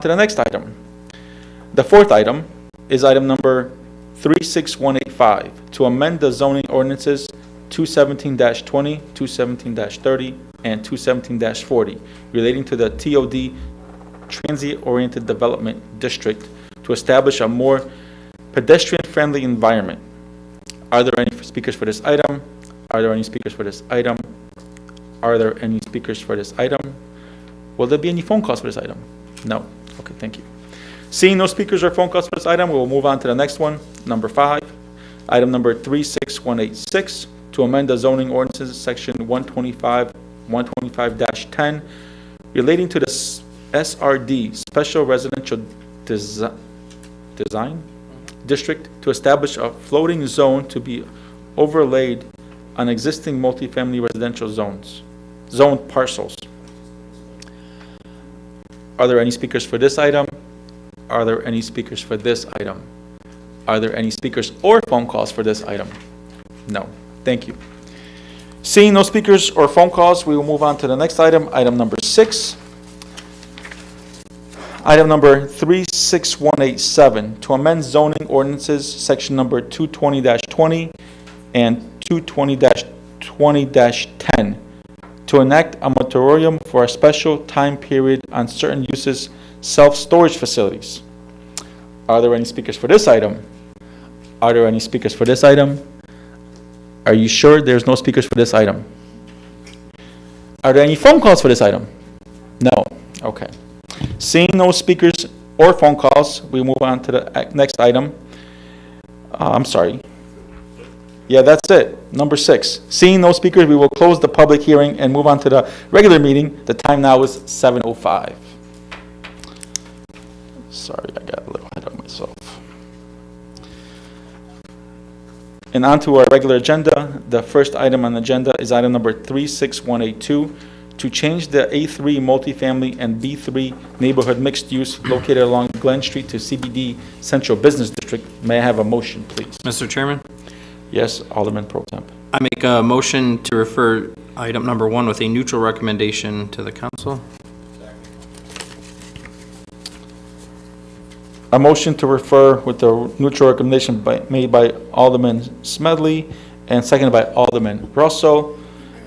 to the next item. The fourth item is item number 36185, to amend the zoning ordinances 217-20, 217-30, and 217-40 relating to the TOD Transient-Oriented Development District to establish a more pedestrian-friendly environment. Are there any speakers for this item? Are there any speakers for this item? Are there any speakers for this item? Will there be any phone calls for this item? No. Okay, thank you. Seeing no speakers or phone calls for this item, we will move on to the next one, number 5. Item number 36186, to amend the zoning ordinances section 125-10 relating to the SRD, Special Residential Design District, to establish a floating zone to be overlaid on existing multifamily residential zone parcels. Are there any speakers for this item? Are there any speakers for this item? Are there any speakers or phone calls for this item? No. Thank you. Seeing no speakers or phone calls, we will move on to the next item, item number 6. Item number 36187, to amend zoning ordinances section number 220-20 and 220-20-10 to enact a moratorium for a special time period on certain uses self-storage facilities. Are there any speakers for this item? Are there any speakers for this item? Are you sure there's no speakers for this item? Are there any phone calls for this item? No. Okay. Seeing no speakers or phone calls, we move on to the next item. I'm sorry. Yeah, that's it. Number 6. Seeing no speakers, we will close the public hearing and move on to the regular meeting. The time now is 7:05. Sorry, I got a little ahead of myself. And on to our regular agenda. The first item on the agenda is item number 36182, to change the A3 multifamily and B3 neighborhood mixed use located along Glen Street to CBD Central Business District. May I have a motion, please? Mr. Chairman, Yes, Alderman Pro Temp. I make a motion to refer item number 1 with a neutral recommendation to the council. A motion to refer with the neutral recommendation made by Alderman Smedley and seconded by Alderman Russell.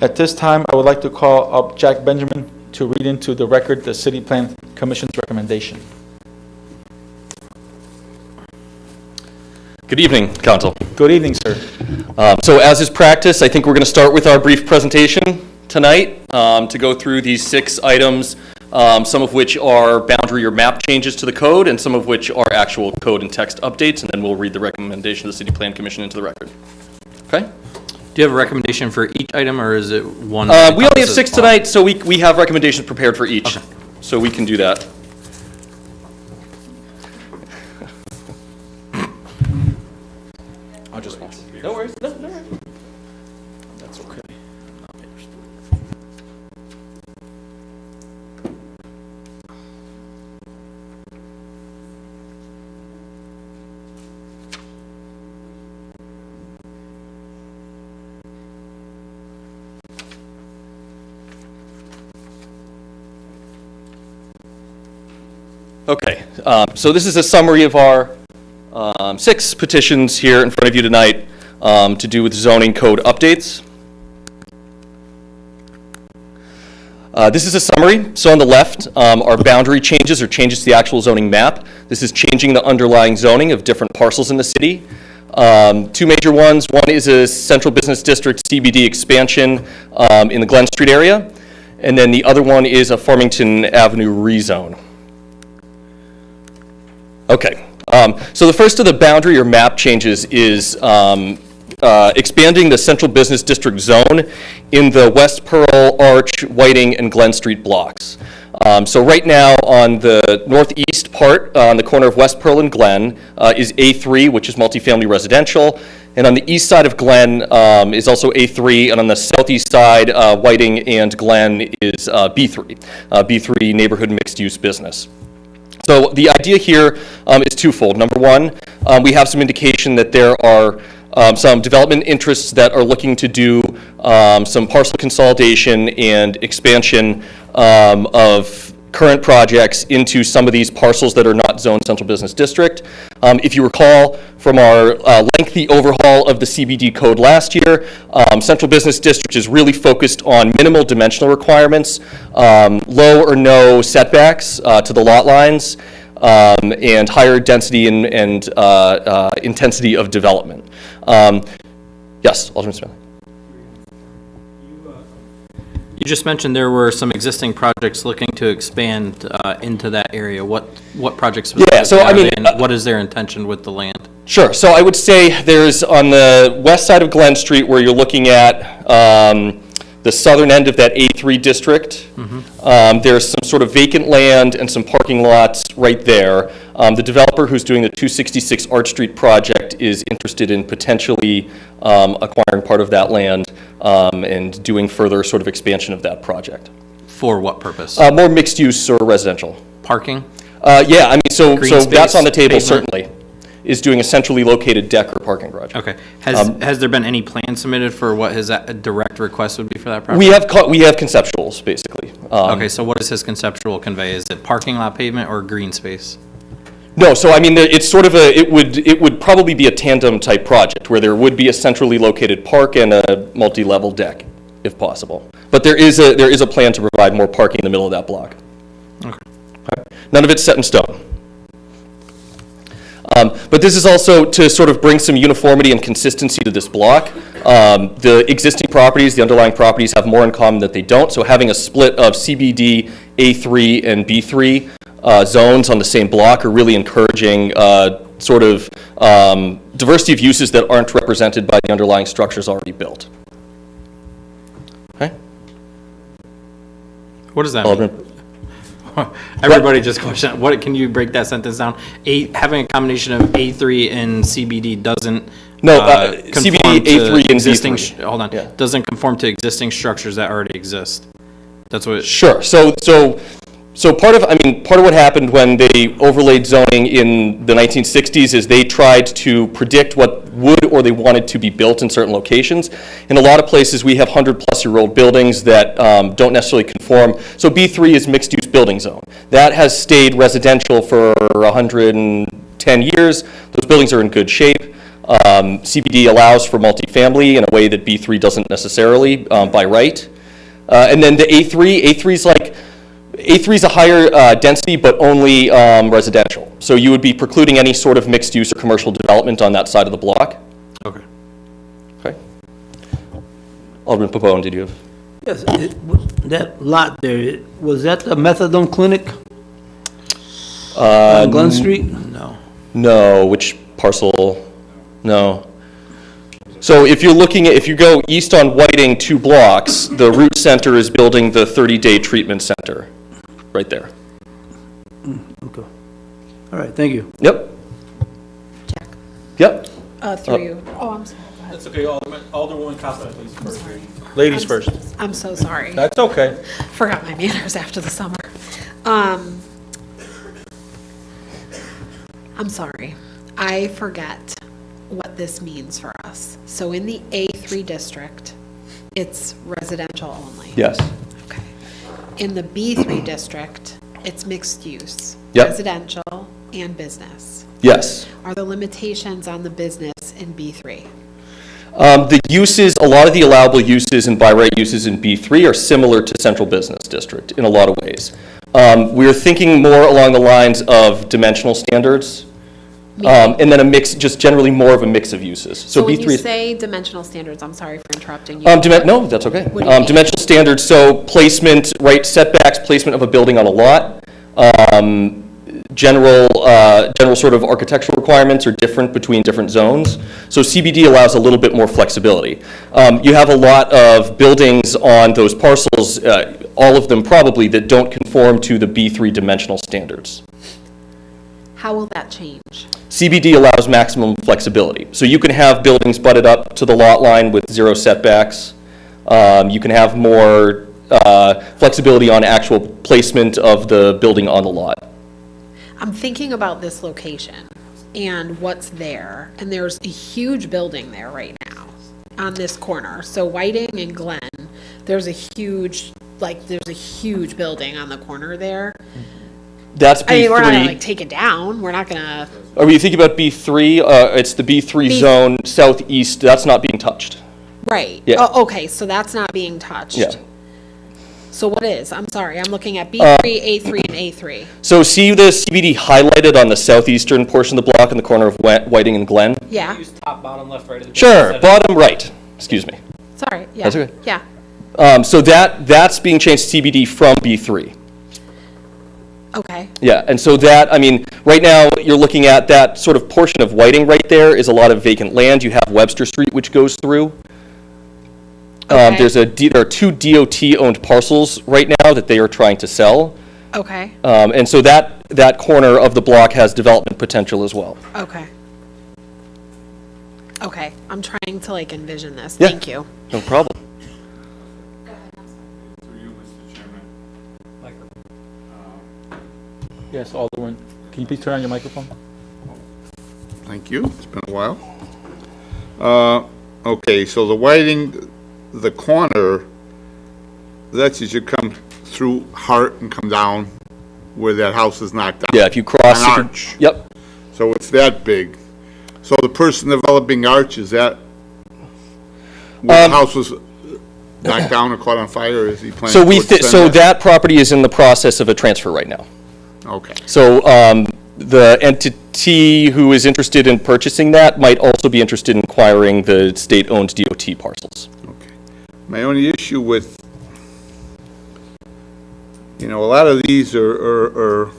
At this time, I would like to call up Jack Benjamin to read into the record the City Plan Commission's recommendation. Good evening, Council. Good evening, sir. So as is practice, I think we're going to start with our brief presentation tonight to go through these 6 items, some of which are boundary or map changes to the code, and some of which are actual code and text updates, and then we'll read the recommendation of the City Plan Commission into the record. Okay? Do you have a recommendation for each item, or is it one? We only have 6 tonight, so we have recommendations prepared for each. Okay. So we can do that. I'll just wait. No worries. No worries. That's okay. Okay, so this is a summary of our 6 petitions here in front of you tonight to do with zoning code updates. This is a summary. So on the left are boundary changes or changes to the actual zoning map. This is changing the underlying zoning of different parcels in the city. 2 major ones. One is a central business district CBD expansion in the Glen Street area. And then the other one is a Farmington Avenue rezone. Okay, so the first of the boundary or map changes is expanding the central business district zone in the West Pearl, Arch, Whiting, and Glen Street blocks. So right now on the northeast part, on the corner of West Pearl and Glen, is A3, which is multifamily residential. And on the east side of Glen is also A3, and on the southeast side, Whiting and Glen is B3, B3 neighborhood mixed-use business. So the idea here is twofold. Number one, we have some indication that there are some development interests that are looking to do some parcel consolidation and expansion of current projects into some of these parcels that are not zoned central business district. If you recall from our lengthy overhaul of the CBD code last year, central business district is really focused on minimal dimensional requirements, low or no setbacks to the lot lines, and higher density and intensity of development. Yes, Alderman Smith. You just mentioned there were some existing projects looking to expand into that area. What projects? Yeah, so, I mean, and what is their intention with the land? Sure. So I would say there's on the west side of Glen Street where you're looking at the southern end of that A3 district. There's some sort of vacant land and some parking lots right there. The developer who's doing the 266 Arch Street project is interested in potentially acquiring part of that land and doing further sort of expansion of that project. For what purpose? More mixed use or residential. Parking? Yeah, I mean, so Green that's space, on the table, pavement? certainly, is doing a centrally located deck or parking garage. Okay. Has there been any plan submitted for what his direct request would be for that property? We have conceptuals, basically. Okay, so what does his conceptual convey? Is it parking lot pavement or green space? No, so I mean, it's sort of it would probably be a tandem type project where there would be a centrally located park and a multi-level deck, if possible. But there is a plan to provide more parking in the middle of that block. Okay. None of it's set in stone. But this is also to sort of bring some uniformity and consistency to this block. The existing properties, the underlying properties, have more in common that they don't. So having a split of CBD, A3, and B3 zones on the same block are really encouraging sort of diversity of uses that aren't represented by the underlying structures already built. Okay? What does that Alderman. mean? Everybody just questioned, what, can you break that sentence down? Having a combination of A3 and CBD doesn't No, conform CBD, to A3, and existing, B3. hold on, Yeah. doesn't conform to existing structures that already exist. That's what, Sure. So part of what happened when they overlaid zoning in the 1960s is they tried to predict what would or they wanted to be built in certain locations. In a lot of places, we have 100-plus-year-old buildings that don't necessarily conform. So B3 is mixed-use building zone. That has stayed residential for 110 years. Those buildings are in good shape. CBD allows for multifamily in a way that B3 doesn't necessarily by right. And then the A3 is a higher density, but only residential. So you would be precluding any sort of mixed use or commercial development on that side of the block. okay. Okay. Alderman Pepone, did you have? Yes, that lot there, was that the methadone clinic on Glen Street? No. No, which parcel? No. So if you go east on Whiting 2 blocks, the root center is building the 30-day treatment center, right there. Okay. All right, thank you. Yep. Jack, Yep. through you. Oh, I'm sorry. Go ahead. That's okay, Alderwoman Costa, please, first. Ladies first. I'm so sorry. That's okay. Forgot my manners after the summer. I'm sorry. I forget what this means for us. So in the A3 district, it's residential only. Yes. Okay. In the B3 district, it's mixed use. Yep. Residential and business. Yes. Are there limitations on the business in B3? The uses, a lot of the allowable uses and by right uses in B3 are similar to central business district in a lot of ways. We're thinking more along the lines of dimensional standards, and then a mix, just generally more of a mix of uses. So when B3 you is- say dimensional standards, I'm sorry for interrupting you. No, that's okay. What do you mean? Dimensional standards, so placement, right, setbacks, placement of a building on a lot. General sort of architectural requirements are different between different zones. So CBD allows a little bit more flexibility. You have a lot of buildings on those parcels, all of them probably, that don't conform to the B3 dimensional standards. How will that change? CBD allows maximum flexibility. So you can have buildings butted up to the lot line with 0 setbacks. You can have more flexibility on actual placement of the building on the lot. I'm thinking about this location and what's there, and there's a huge building there right now on this corner. So Whiting and Glen, there's a huge, like, there's a huge building on the corner there. That's I mean, we're not gonna like B3. take it down. We're not gonna, Are you thinking about B3? It's the B3 B- zone southeast. That's not being touched. right. Yeah. Oh, okay, so that's not being touched. Yeah. So what is? I'm sorry, I'm looking at B3, A3, and A3. So see the CBD highlighted on the southeastern portion of the block in the corner of Whiting and Glen? Yeah, Use top, bottom, left, right of the. Sure, bottom right. Excuse me. sorry, yeah. That's okay. Yeah, So that's being changed to CBD from B3. okay, Yeah, and so that, I mean, right now, you're looking at that sort of portion of Whiting right there is a lot of vacant land. You have Webster Street, which goes through. Okay. There are 2 DOT-owned parcels right now that they are trying to sell. okay, And so that corner of the block has development potential as well. okay. Okay, I'm trying to like envision this. Yeah. Thank you. No problem. Yes, Alderman. Can you please turn on your microphone? Thank you. It's been a while. Okay, so the Whiting, the corner, that's as you come through Hart and come down where that house is knocked down. Yeah, if you cross. An arch. Yep. So it's that big. So the person developing arch, is that where the house was knocked down or caught on fire, or is he planning So to extend so that property is in the process of a transfer right now. Okay, So the entity who is interested in purchasing that might also be interested in acquiring the state-owned DOT parcels. okay. My only issue with, a lot of these are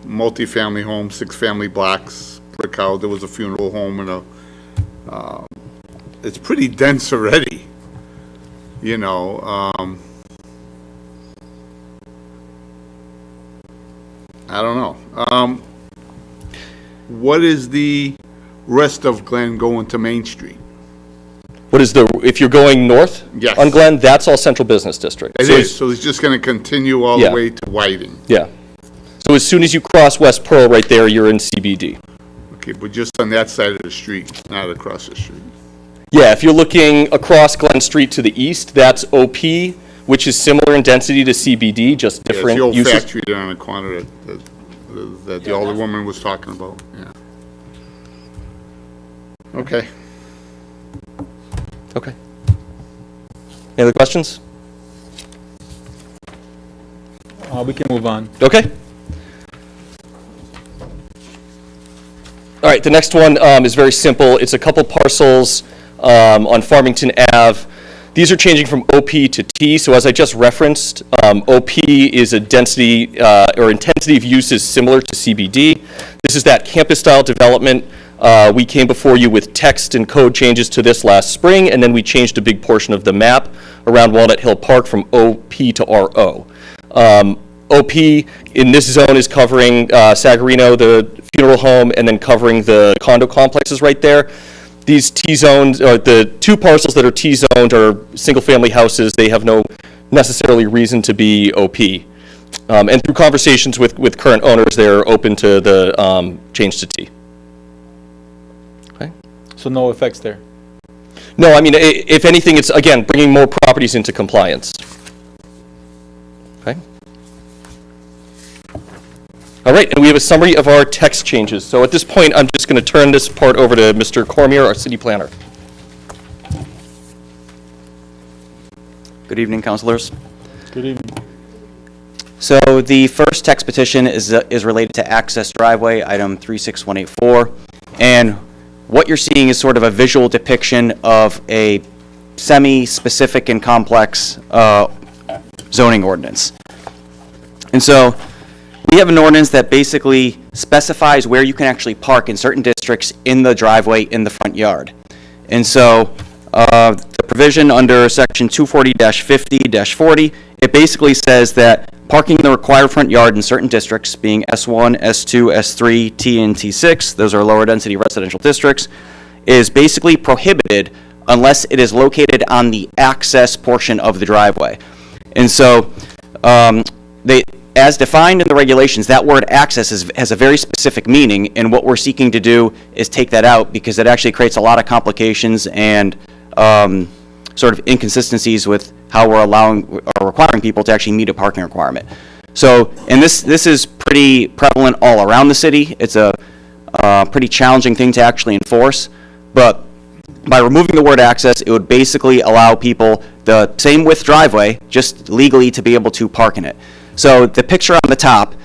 multifamily homes, 6-family blocks, brick house, there was a funeral home and it's pretty dense already, I don't know. What is the rest of Glen going to Main Street? What is if you're going north? Yes. On Glen, that's all central business district. It So is, so it's just gonna continue all the Yeah. way to Whiting. Yeah. So as soon as you cross West Pearl right there, you're in CBD. Okay, but just on that side of the street, not across the street. Yeah, if you're looking across Glen Street to the east, that's OP, which is similar in density to CBD, just Yeah, it's different the old uses. factory there on the corner that the older woman was talking about, yeah. Okay. Okay. Any other questions? We can move on. Okay. All right, the next one is very simple. It's a couple parcels on Farmington Ave. These are changing from OP to T, so as I just referenced, OP is a density or intensity of use is similar to CBD. This is that campus-style development. We came before you with text and code changes to this last spring, and then we changed a big portion of the map around Walnut Hill Park from OP to RO. OP in this zone is covering Sagarino, the funeral home, and then covering the condo complexes right there. These T-zones, or the 2 parcels that are T-zoned are single-family houses. They have no necessarily reason to be OP. And through conversations with current owners, they're open to the change to T. Okay? So no effects there. No, I mean, if anything, it's, again, bringing more properties into compliance. Okay? All right, and we have a summary of our text changes. So at this point, I'm just going to turn this part over to Mr. Cormier, our city planner. Good evening, councilors. Good evening. So the first text petition is related to access driveway, item 36184. And what you're seeing is sort of a visual depiction of a semi-specific and complex zoning ordinance. And so we have an ordinance that basically specifies where you can actually park in certain districts in the driveway in the front yard. And so the provision under section 240-50-40, it basically says that parking in the required front yard in certain districts, being S1, S2, S3, T, and T6, those are lower density residential districts, is basically prohibited unless it is located on the access portion of the driveway. And so as defined in the regulations, that word access has a very specific meaning, and what we're seeking to do is take that out because it actually creates a lot of complications and sort of inconsistencies with how we're allowing or requiring people to actually meet a parking requirement. So, and this is pretty prevalent all around the city. It's a pretty challenging thing to actually enforce, but by removing the word access, it would basically allow people the same width driveway, just legally to be able to park in it. So the picture on the top,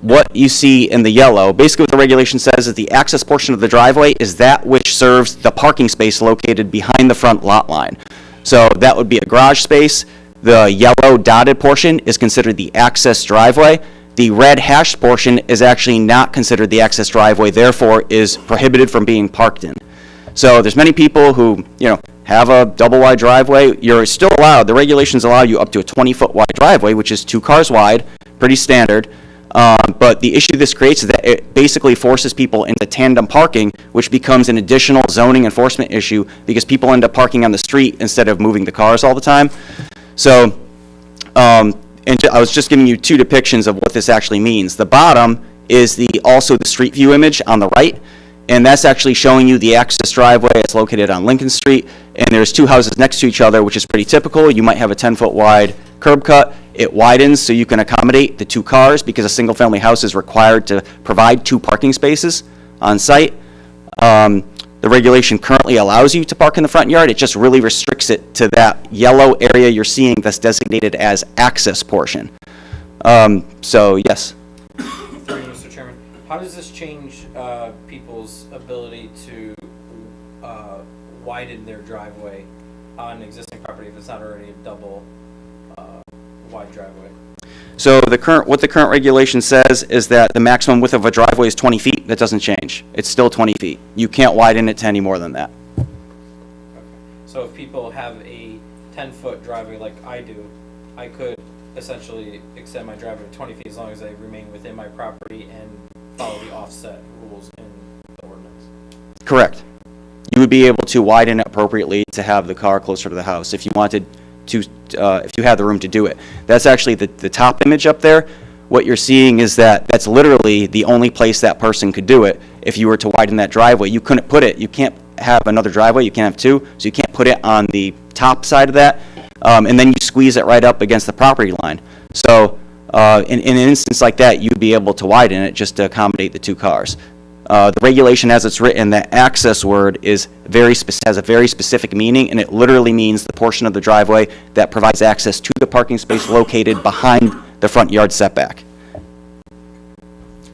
what you see in the yellow, basically what the regulation says is the access portion of the driveway is that which serves the parking space located behind the front lot line. So that would be a garage space. The yellow dotted portion is considered the access driveway. The red hashed portion is actually not considered the access driveway, therefore is prohibited from being parked in. So there's many people who, have a double wide driveway. You're still allowed, the regulations allow you up to a 20-foot wide driveway, which is 2 cars wide, pretty standard. But the issue this creates is that it basically forces people into tandem parking, which becomes an additional zoning enforcement issue because people end up parking on the street instead of moving the cars all the time. So, I was just giving you 2 depictions of what this actually means. The bottom is also the street view image on the right, and that's actually showing you the access driveway. It's located on Lincoln Street, and there's 2 houses next to each other, which is pretty typical. You might have a 10-foot wide curb cut. It widens so you can accommodate the 2 cars because a single-family house is required to provide 2 parking spaces on site. The regulation currently allows you to park in the front yard. It just really restricts it to that yellow area you're seeing that's designated as access portion. So, yes. Through you, Mr. Chairman, how does this change people's ability to widen their driveway on existing property if it's not already a double wide driveway? So what the current regulation says is that the maximum width of a driveway is 20 feet. That doesn't change. It's still 20 feet. You can't widen it to any more than that. Okay. So if people have a 10-foot driveway like I do, I could essentially extend my driveway to 20 feet as long as I remain within my property and follow the offset rules in the ordinance. Correct. You would be able to widen it appropriately to have the car closer to the house if you wanted to, if you had the room to do it. That's actually the top image up there. What you're seeing is that's literally the only place that person could do it. If you were to widen that driveway, you couldn't put it, you can't have another driveway, you can't have 2, so you can't put it on the top side of that, and then you squeeze it right up against the property line. So in an instance like that, you'd be able to widen it just to accommodate the 2 cars. The regulation as it's written, that access word has a very specific meaning, and it literally means the portion of the driveway that provides access to the parking space located behind the front yard setback.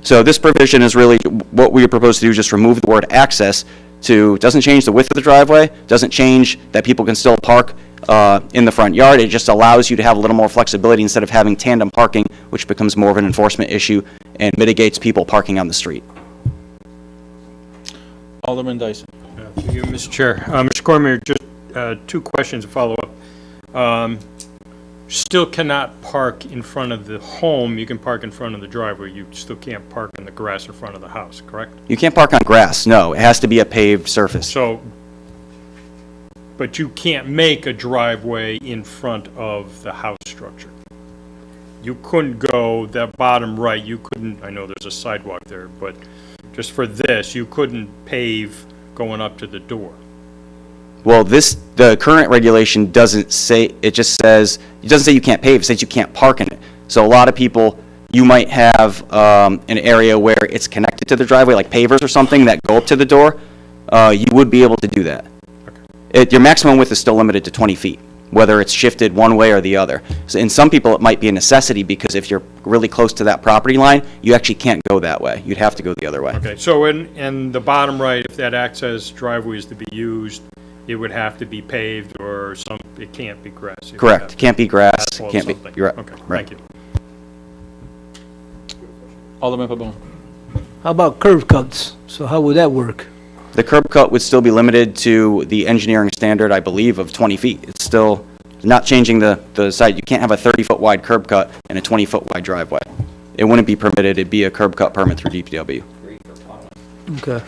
So this provision is really, what we propose to do is just remove the word access doesn't change the width of the driveway, doesn't change that people can still park in the front yard. It just allows you to have a little more flexibility instead of having tandem parking, which becomes more of an enforcement issue and mitigates people parking on the street. Alderman Dyson. Thank you, Mr. Chair. Mr. Cormier, just 2 questions to follow up. Still cannot park in front of the home. You can park in front of the driveway. You still can't park in the grass in front of the house, correct? You can't park on grass, no. It has to be a paved surface. So, but you can't make a driveway in front of the house structure. You couldn't go that bottom right, you couldn't, I know there's a sidewalk there, but just for this, you couldn't pave going up to the door. Well, the current regulation doesn't say, it doesn't say you can't pave, it says you can't park in it. So a lot of people, you might have an area where it's connected to the driveway, like pavers or something that go up to the door, you would be able to do that. Your maximum width is still limited to 20 feet, whether it's shifted one way or the other. So in some people, it might be a necessity because if you're really close to that property line, you actually can't go that way. You'd have to go the other way. Okay, so in the bottom right, if that access driveway is to be used, it would have to be paved or it can't be grass. It would Correct. have to Can't be grass, asphalt can't be, something. you're right. Okay, Right. thank you. Alderman Pabon. How about curb cuts? So how would that work? The curb cut would still be limited to the engineering standard, I believe, of 20 feet. It's still not changing the site. You can't have a 30-foot wide curb cut and a 20-foot wide driveway. It wouldn't be permitted. It'd be a curb cut permit through DPW. Okay.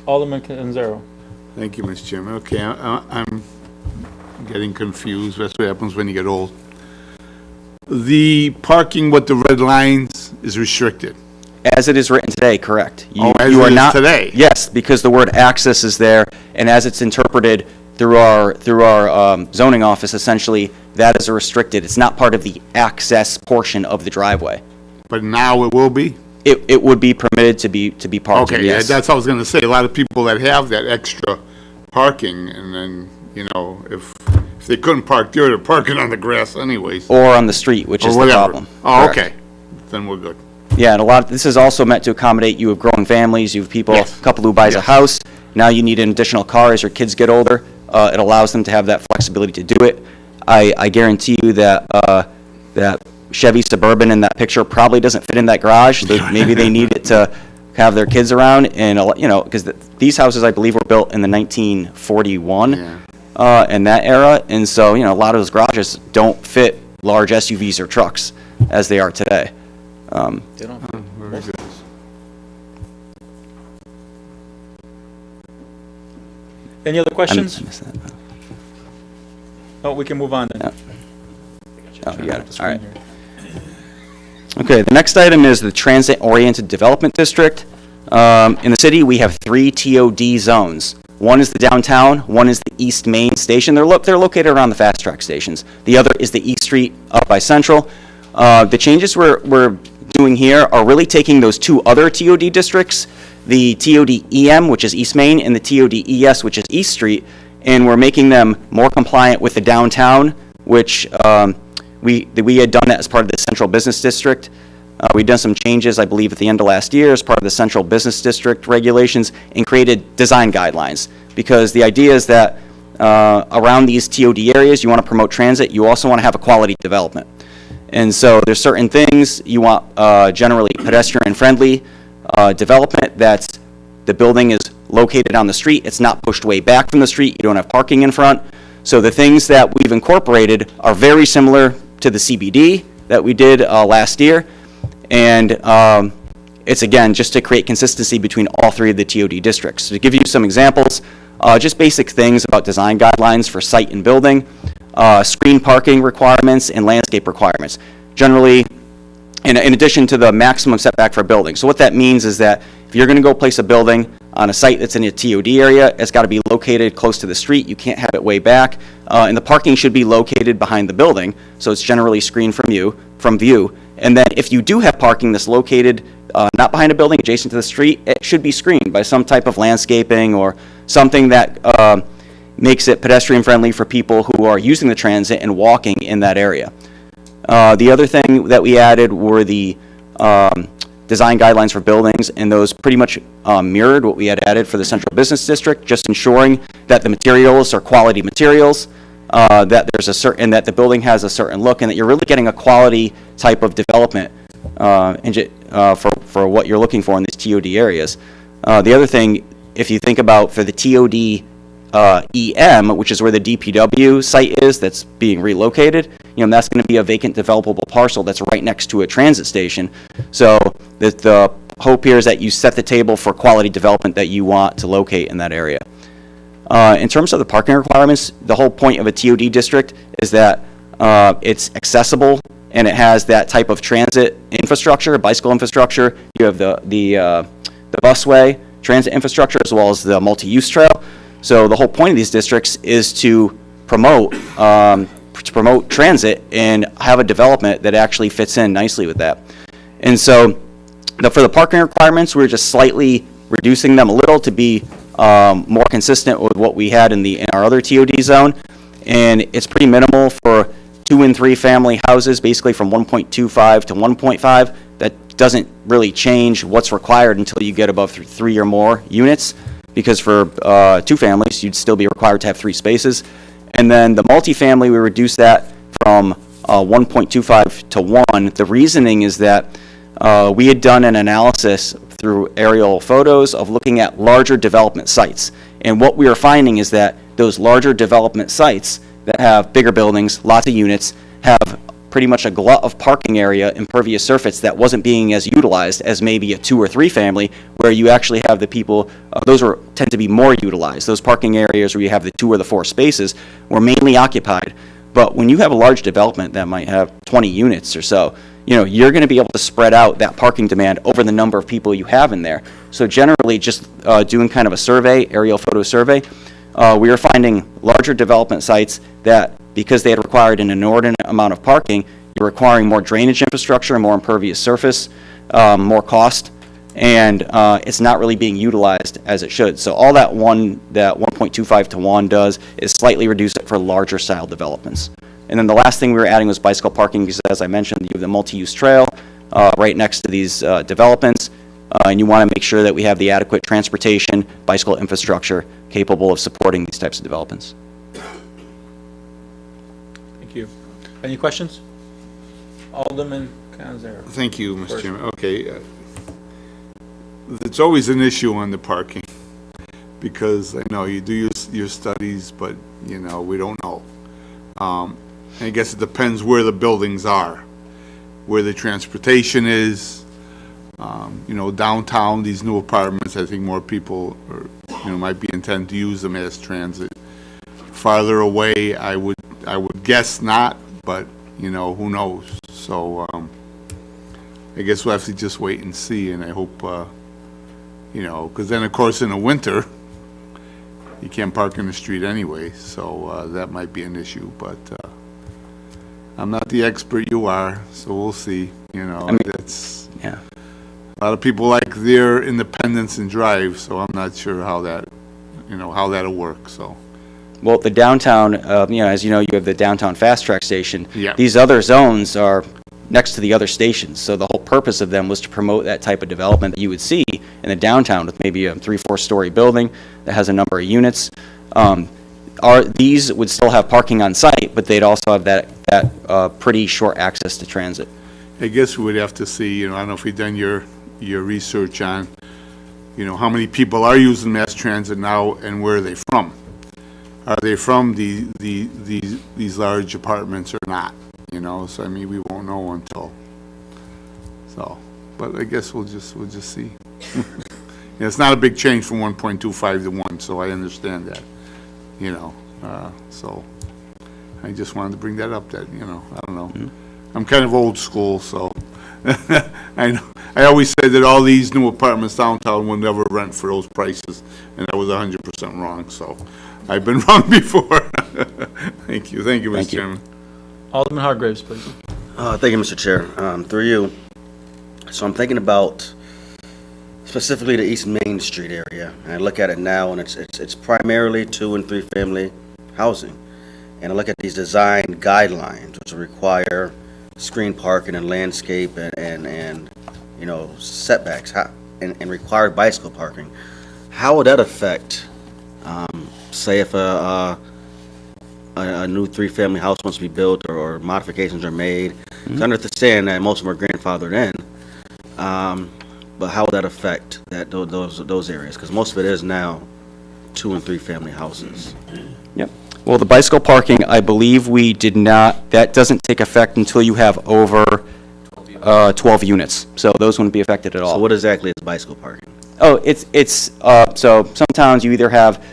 Alderman Canzero. Thank you, Mr. Chairman. Okay, I'm getting confused. That's what happens when you get old. The parking with the red lines is restricted. As it is written today, correct. Oh, as You it are is not- today? Yes, because the word access is there, and as it's interpreted through our zoning office, essentially, that is a restricted, it's not part of the access portion of the driveway. But now it will be? It would be permitted to be parked in, Okay, yeah, yes. that's what I was gonna say. A lot of people that have that extra parking, and then, you know, if they couldn't park there, they're parking on the grass anyways, Or on the street, which or is the whatever. problem. Oh, Correct. okay. Then we're good. Yeah, and this is also meant to accommodate you have growing families, you have people, a Yes. couple who buys a Yes. house, now you need an additional car as your kids get older. It allows them to have that flexibility to do it. I guarantee you that, that Chevy Suburban in that picture probably doesn't fit in that garage. Maybe they need it to have their kids around, and, you know, because these houses, I believe, were built in the 1941, in that era, and so, you know, a lot of those garages don't fit large SUVs or trucks as they are today. They don't fit. Very good. Any other I questions? missed that. Oh, we can move on then. Oh, you got it. All right. Okay, the next item is the Transit-Oriented Development District. In the city, we have 3 TOD zones. One is the downtown, one is the East Main Station. They're located around the fast track stations. The other is the East Street up by Central. The changes we're doing here are really taking those 2 other TOD districts, the TOD EM, which is East Main, and the TOD ES, which is East Street, and we're making them more compliant with the downtown, which we had done that as part of the Central Business District. We've done some changes, I believe, at the end of last year as part of the Central Business District regulations and created design guidelines. Because the idea is that around these TOD areas, you want to promote transit, you also want to have a quality development. And so there's certain things you want generally pedestrian-friendly development that's the building is located on the street, it's not pushed way back from the street, you don't have parking in front. So the things that we've incorporated are very similar to the CBD that we did last year. And it's, again, just to create consistency between all 3 of the TOD districts. So to give you some examples, just basic things about design guidelines for site and building, screen parking requirements, and landscape requirements. Generally, in addition to the maximum setback for a building. So what that means is that if you're going to go place a building on a site that's in a TOD area, it's got to be located close to the street. You can't have it way back. And the parking should be located behind the building, so it's generally screened from view. And then if you do have parking that's located not behind a building, adjacent to the street, it should be screened by some type of landscaping or something that makes it pedestrian-friendly for people who are using the transit and walking in that area. The other thing that we added were the design guidelines for buildings, and those pretty much mirrored what we had added for the Central Business District, just ensuring that the materials are quality materials, that the building has a certain look, and that you're really getting a quality type of development for what you're looking for in these TOD areas. The other thing, if you think about for the TOD EM, which is where the DPW site is that's being relocated, that's going to be a vacant developable parcel that's right next to a transit station. So the hope here is that you set the table for quality development that you want to locate in that area. In terms of the parking requirements, the whole point of a TOD district is that it's accessible and it has that type of transit infrastructure, bicycle infrastructure. You have the busway, transit infrastructure, as well as the multi-use trail. So the whole point of these districts is to promote transit and have a development that actually fits in nicely with that. And so for the parking requirements, we're just slightly reducing them a little to be more consistent with what we had in our other TOD zone. And it's pretty minimal for 2 and 3 family houses, basically from 1.25 to 1.5. That doesn't really change what's required until you get above 3 or more units, because for 2 families, you'd still be required to have 3 spaces. And then the multifamily, we reduced that from 1.25 to 1. The reasoning is that we had done an analysis through aerial photos of looking at larger development sites. And what we are finding is that those larger development sites that have bigger buildings, lots of units, have pretty much a glut of parking area, impervious surface that wasn't being as utilized as maybe a 2 or 3 family, where you actually have the people, those tend to be more utilized. Those parking areas where you have the 2 or the 4 spaces were mainly occupied. But when you have a large development that might have 20 units or so, you're going to be able to spread out that parking demand over the number of people you have in there. So generally, just doing kind of a survey, aerial photo survey, we were finding larger development sites that, because they had required an inordinate amount of parking, you're requiring more drainage infrastructure, more impervious surface, more cost, and it's not really being utilized as it should. So all that 1.25 to 1 does is slightly reduce it for larger style developments. And then the last thing we were adding was bicycle parking, because as I mentioned, you have the multi-use trail right next to these developments, and you want to make sure that we have the adequate transportation, bicycle infrastructure capable of supporting these types of developments. Thank you. Any questions? Alderman Canzero. Thank you, Mr. Chairman. Okay. It's always an issue on the parking, because I know you do your studies, but, we don't know. I guess it depends where the buildings are, where the transportation is. Downtown, these new apartments, I think more people might be intent to use them as transit. Farther away, I would guess not, but, who knows? So, I guess we'll have to just wait and see, and I hope, because then, of course, in the winter, you can't park in the street anyway, so that might be an issue, but I'm not the expert you are, so we'll see, that's, Yeah. a lot of people like their independence and drive, so I'm not sure how that, how that'll work, so. Well, the downtown, as you know, you have the downtown fast track station. Yeah. These other zones are next to the other stations, so the whole purpose of them was to promote that type of development that you would see in the downtown with maybe a 3-4 story building that has a number of units. These would still have parking on site, but they'd also have that pretty short access to transit. I guess we would have to see, I don't know if you've done your research on, how many people are using mass transit now and where are they from? Are they from these large apartments or not? So I mean, we won't know until, so, but I guess we'll just see. It's not a big change from 1.25 to 1, so I understand that, so I just wanted to bring that up, that, I don't know. I'm kind of old school, so I always said that all these new apartments downtown will never rent for those prices, and I was 100% wrong, so I've been wrong before. Thank you, Mr. Chairman. Alderman Hargraves, please. Thank you, Mr. Chair. Through you. So I'm thinking about specifically the East Main Street area. And I look at it now, and it's primarily 2- and 3-family housing. And I look at these design guidelines, which require screen parking and landscape and setbacks and required bicycle parking. How would that affect, say, if a new 3-family house wants to be built or modifications are made? I understand that most of them are grandfathered in, but how would that affect those areas? Because most of it is now 2- and 3-family houses. Yep. Well, the bicycle parking, I believe we did not, that doesn't take effect until you have over 12 units. So those wouldn't be affected at all. So what exactly is bicycle parking? Oh, so some towns you either have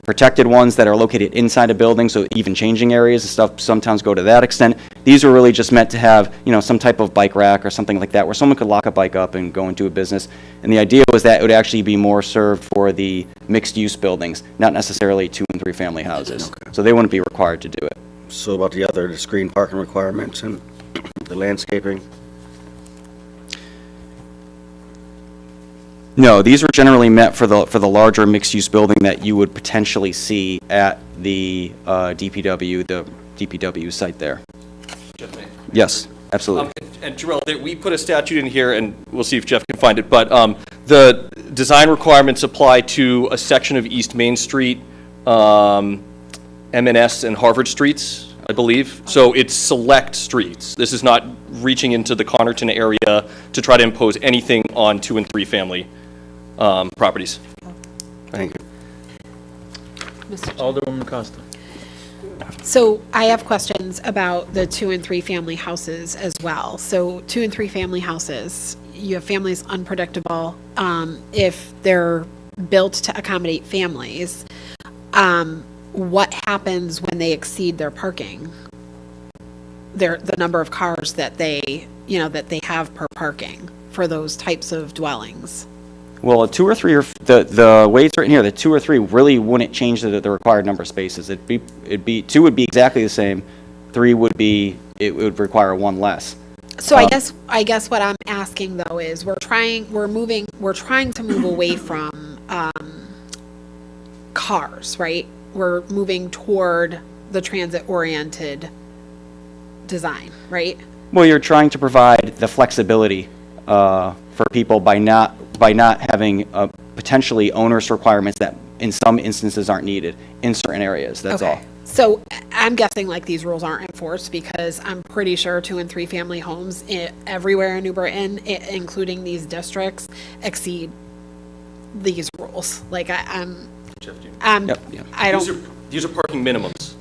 protected ones that are located inside a building, so even changing areas and stuff, some towns go to that extent. These are really just meant to have, some type of bike rack or something like that, where someone could lock a bike up and go into a business. And the idea was that it would actually be more served for the mixed-use buildings, not necessarily 2- and 3-family houses. Okay. So they wouldn't be required to do it. So about the screen parking requirements and the landscaping? No, these were generally meant for the larger mixed-use building that you would potentially see at the DPW site there. Yes, absolutely. And Jarrell, we put a statute in here, and we'll see if Jeff can find it, but the design requirements apply to a section of East Main Street, M&S and Harvard Streets, I believe. So it's select streets. This is not reaching into the Connerton area to try to impose anything on 2- and 3-family properties. Thank you. Alderwoman Costa. So I have questions about the 2- and 3-family houses as well. So 2- and 3-family houses, you have families unpredictable. If they're built to accommodate families, what happens when they exceed their the number of cars that they, that they have per parking for those types of dwellings. Well, a 2 or 3, or the way it's written here, the 2 or 3 really wouldn't change the required number of spaces. It'd be 2 would be exactly the same, 3 would be, it would require 1 less. So I guess what I'm asking though is we're trying to move away from cars, right? We're moving toward the transit-oriented design, right? Well, you're trying to provide the flexibility for people by not having potentially onerous requirements that in some instances aren't needed in certain areas, that's all. So I'm guessing like these rules aren't enforced because I'm pretty sure 2 and 3 family homes everywhere in New Britain, including these districts, exceed these rules. Like I'm Yep. I don't. These are parking minimums.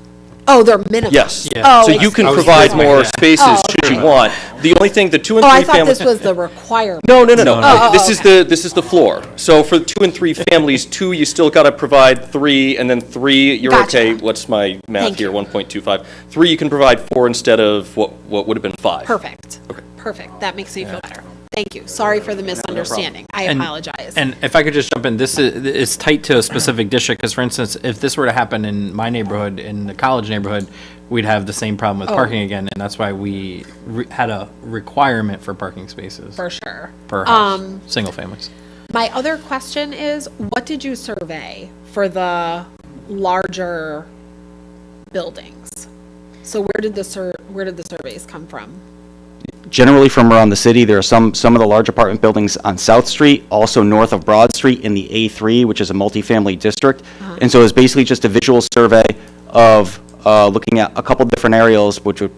Oh, they're minimum. Yes. Oh, So you can excuse me. provide more spaces Oh, should you want. The only thing, the 2 and Oh, 3 I thought family. this was the requirement. No. Oh, This is this is the floor. So for 2 and 3 families, 2, you still got to provide 3, and then 3, you're Gotcha. okay. What's my math Thank here? you. 1.25. 3, you can provide 4 instead of what would have been 5. Perfect. Okay. Perfect. That makes me feel better. Thank you. Sorry for the misunderstanding. I And- apologize. And if I could just jump in, this is, it's tight to a specific district, because for instance, if this were to happen in my neighborhood, in the college neighborhood, we'd have the same problem with Oh. parking again, and that's why we had a requirement for parking spaces For sure. per house, single families. My other question is, what did you survey for the larger buildings? So where did the surveys come from? Generally from around the city, there are some of the large apartment buildings on South Street, also north of Broad Street in the A3, which is a multifamily district. And so it's basically just a visual survey of looking at a couple different areas, which would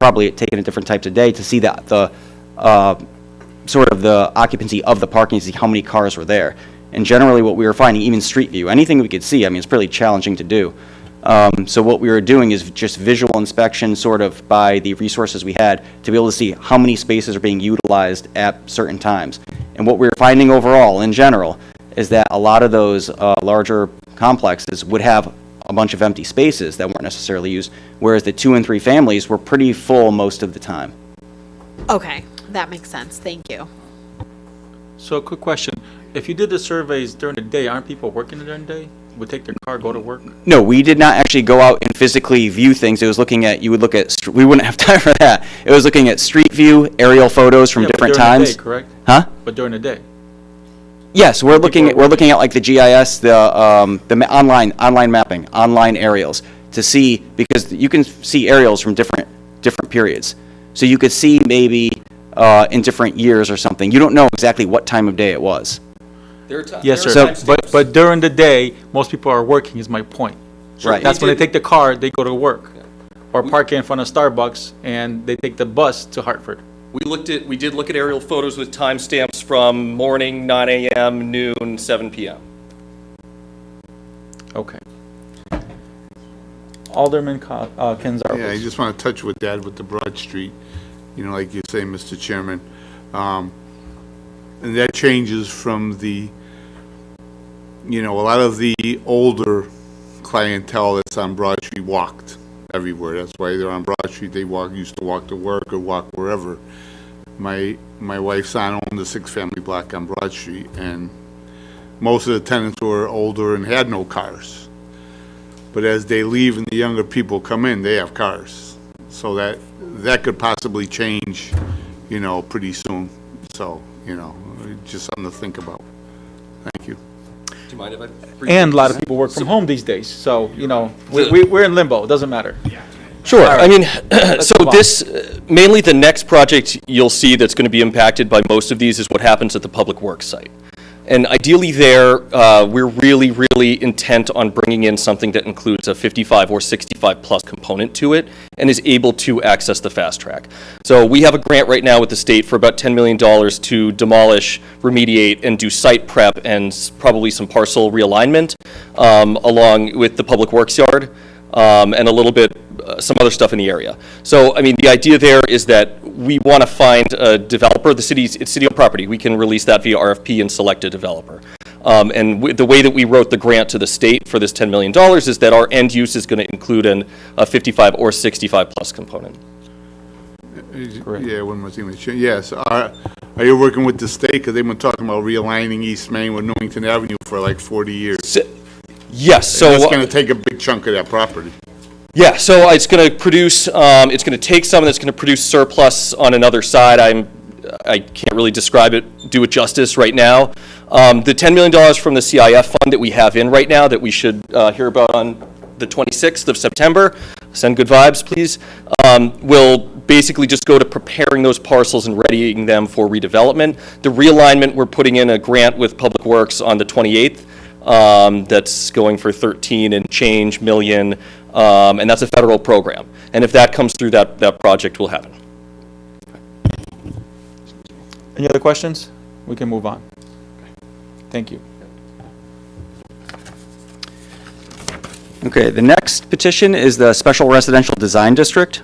probably take in different types of day to see that the sort of the occupancy of the parking, see how many cars were there. And generally what we were finding, even street view, anything we could see, I mean, it's pretty challenging to do. So what we were doing is just visual inspection sort of by the resources we had to be able to see how many spaces are being utilized at certain times. And what we were finding overall, in general, is that a lot of those larger complexes would have a bunch of empty spaces that weren't necessarily used, whereas the 2 and 3 families were pretty full most of the time. Okay, that makes sense. Thank you. So a quick question, if you did the surveys during the day, aren't people working during the day? Would take their car, go to work? No, we did not actually go out and physically view things. It was looking at, you would look at, we wouldn't have time for that. It was looking at street view, aerial photos from Yeah, but different during the times. day, correct? Huh? But during the day? Yes, we're looking at like the GIS, online mapping, online aerials to see, because you can see aerials from different periods. So you could see maybe in different years or something. You don't know exactly what time of day it was. Yes, sir. But during the day, most people are working, is my point. Right. That's when they take the car, they go to work. Or park in front of Starbucks, and they take the bus to Hartford. We did look at aerial photos with timestamps from morning, 9 a.m., noon, 7 p.m. Okay. Alderman Kenzar. Yeah, I just want to touch with that with the Broad Street, like you say, Mr. Chairman. And that changes from the, a lot of the older clientele that's on Broad Street walked everywhere. That's why they're on Broad Street. They used to walk to work or walk wherever. My wife's aunt owned a 6-family block on Broad Street, and most of the tenants were older and had no cars. But as they leave and the younger people come in, they have cars. So that could possibly change, pretty soon. So, just something to think about. Thank you. Do you mind if I? And a lot of people work from home these days, so, we're in limbo, it doesn't matter. Sure. I mean, so move on. this, mainly the next project you'll see that's going to be impacted by most of these is what happens at the Public Works site. And ideally there, we're really, really intent on bringing in something that includes a 55 or 65 plus component to it and is able to access the fast track. So we have a grant right now with the state for about $10 million to demolish, remediate, and do site prep and probably some parcel realignment along with the Public Works yard and a little bit some other stuff in the area. So, I mean, the idea there is that we want to find a developer. It's city-owned property. We can release that via RFP and select a developer. And the way that we wrote the grant to the state for this $10 million is that our end use is going to include a 55 or 65 plus component. Correct. Yeah, one more thing, yes, are you working with the state, because they've been talking about realigning East Main with Newington Avenue for like 40 years. Yes, so. That's gonna take a big chunk of that property. Yeah, so it's going to produce, it's going to take some that's going to produce surplus on another side. I can't really describe it, do it justice right now. The $10 million from the CIF fund that we have in right now that we should hear about on the 26th of September, send good vibes, please, will basically just go to preparing those parcels and readying them for redevelopment. The realignment, we're putting in a grant with Public Works on the 28th. That's going for 13 and change million, and that's a federal program. And if that comes through, that project will happen. Any other questions? We can move on. Thank you. Okay, the next petition is the Special Residential Design District.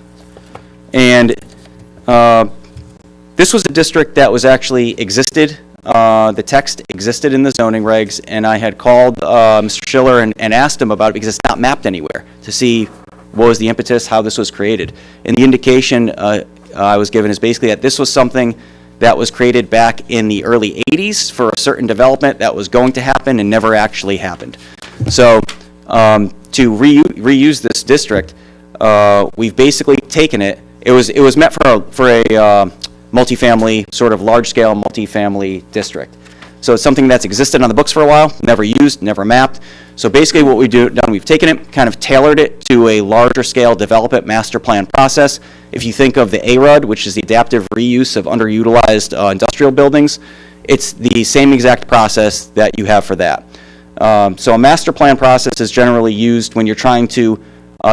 And this was a district that was actually existed. The text existed in the zoning regs, and I had called Mr. Schiller and asked him about it because it's not mapped anywhere to see what was the impetus, how this was created. And the indication I was given is basically that this was something that was created back in the early 80s for a certain development that was going to happen and never actually happened. So to reuse this district, we've basically taken it. It was meant for a multifamily, sort of large-scale multifamily district. So it's something that's existed on the books for a while, never used, never mapped. So basically what we've taken it, kind of tailored it to a larger scale development master plan process. If you think of the ARUD, which is the adaptive reuse of underutilized industrial buildings, it's the same exact process that you have for that. So a master plan process is generally used when you're trying to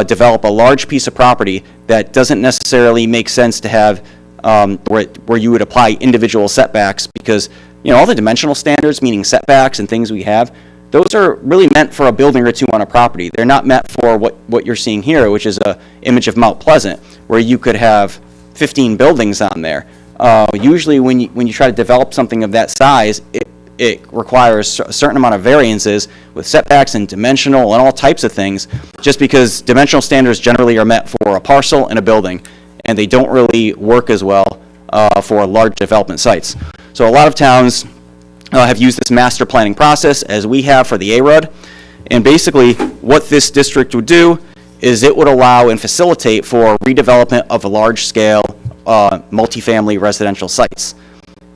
develop a large piece of property that doesn't necessarily make sense to have where you would apply individual setbacks, because all the dimensional standards, meaning setbacks and things we have, those are really meant for a building or two on a property. They're not meant for what you're seeing here, which is an image of Mount Pleasant, where you could have 15 buildings on there. Usually when you try to develop something of that size, it requires a certain amount of variances with setbacks and dimensional and all types of things, just because dimensional standards generally are meant for a parcel and a building, and they don't really work as well for large development sites. So a lot of towns have used this master planning process, as we have for the ARUD, and basically what this district would do is it would allow and facilitate for redevelopment of a large-scale multifamily residential sites.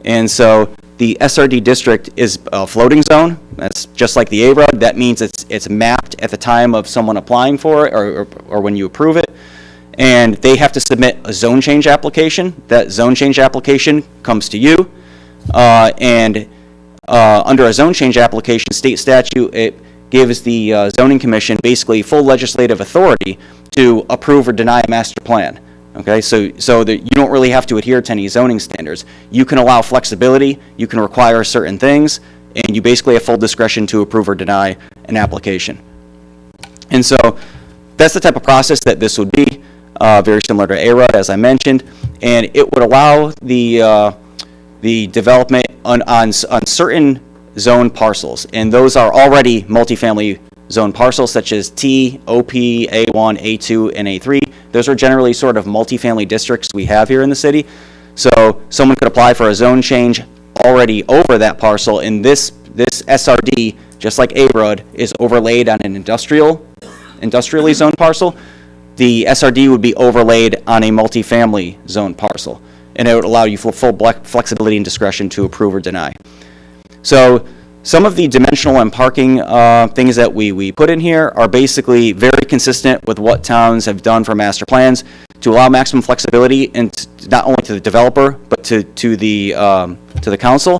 And so the SRD district is a floating zone. That's just like the ARUD. That means it's mapped at the time of someone applying for it or when you approve it. And they have to submit a zone change application. That zone change application comes to you. Under a zone change application, state statute, it gives the zoning commission basically full legislative authority to approve or deny a master plan. Okay, so that you don't really have to adhere to any zoning standards. You can allow flexibility, you can require certain things, and you basically have full discretion to approve or deny an application. And so that's the type of process that this would be, very similar to ARUD, as I mentioned, and it would allow the development on certain zone parcels, and those are already multifamily zone parcels such as T, OP, A1, A2, and A3. Those are generally sort of multifamily districts we have here in the city. So someone could apply for a zone change already over that parcel, and this SRD, just like ARUD, is overlaid on an industrially zoned parcel. The SRD would be overlaid on a multifamily zone parcel, and it would allow you full flexibility and discretion to approve or deny. So some of the dimensional and parking things that we put in here are basically very consistent with what towns have done for master plans to allow maximum flexibility, and not only to the developer but to the council.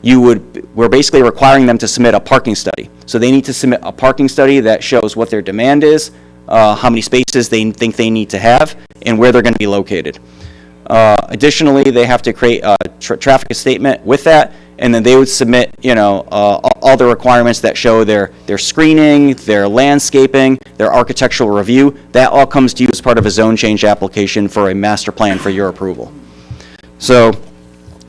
We're basically requiring them to submit a parking study. So they need to submit a parking study that shows what their demand is, how many spaces they think they need to have, and where they're going to be located. Additionally, they have to create a traffic statement with that, and then they would submit, all the requirements that show their screening, their landscaping, their architectural review. That all comes to you as part of a zone change application for a master plan for your approval. So,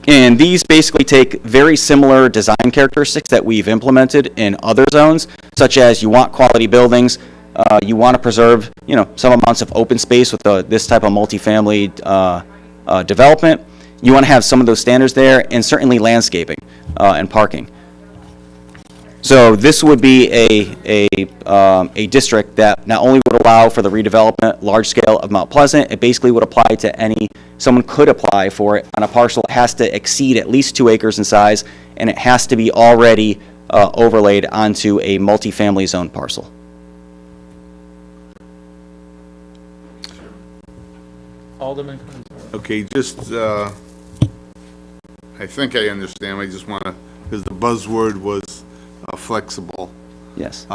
and these basically take very similar design characteristics that we've implemented in other zones, such as you want quality buildings, you want to preserve, some amounts of open space with this type of multifamily development. You want to have some of those standards there, and certainly landscaping and parking. So this would be a district that not only would allow for the redevelopment, large scale of Mount Pleasant, it basically would apply to someone could apply for it on a parcel. It has to exceed at least 2 acres in size, and it has to be already overlaid onto a multifamily zone parcel. Alderman Cruiser. Okay, just, I think I understand, I just want to, because the buzzword was flexible. Yes.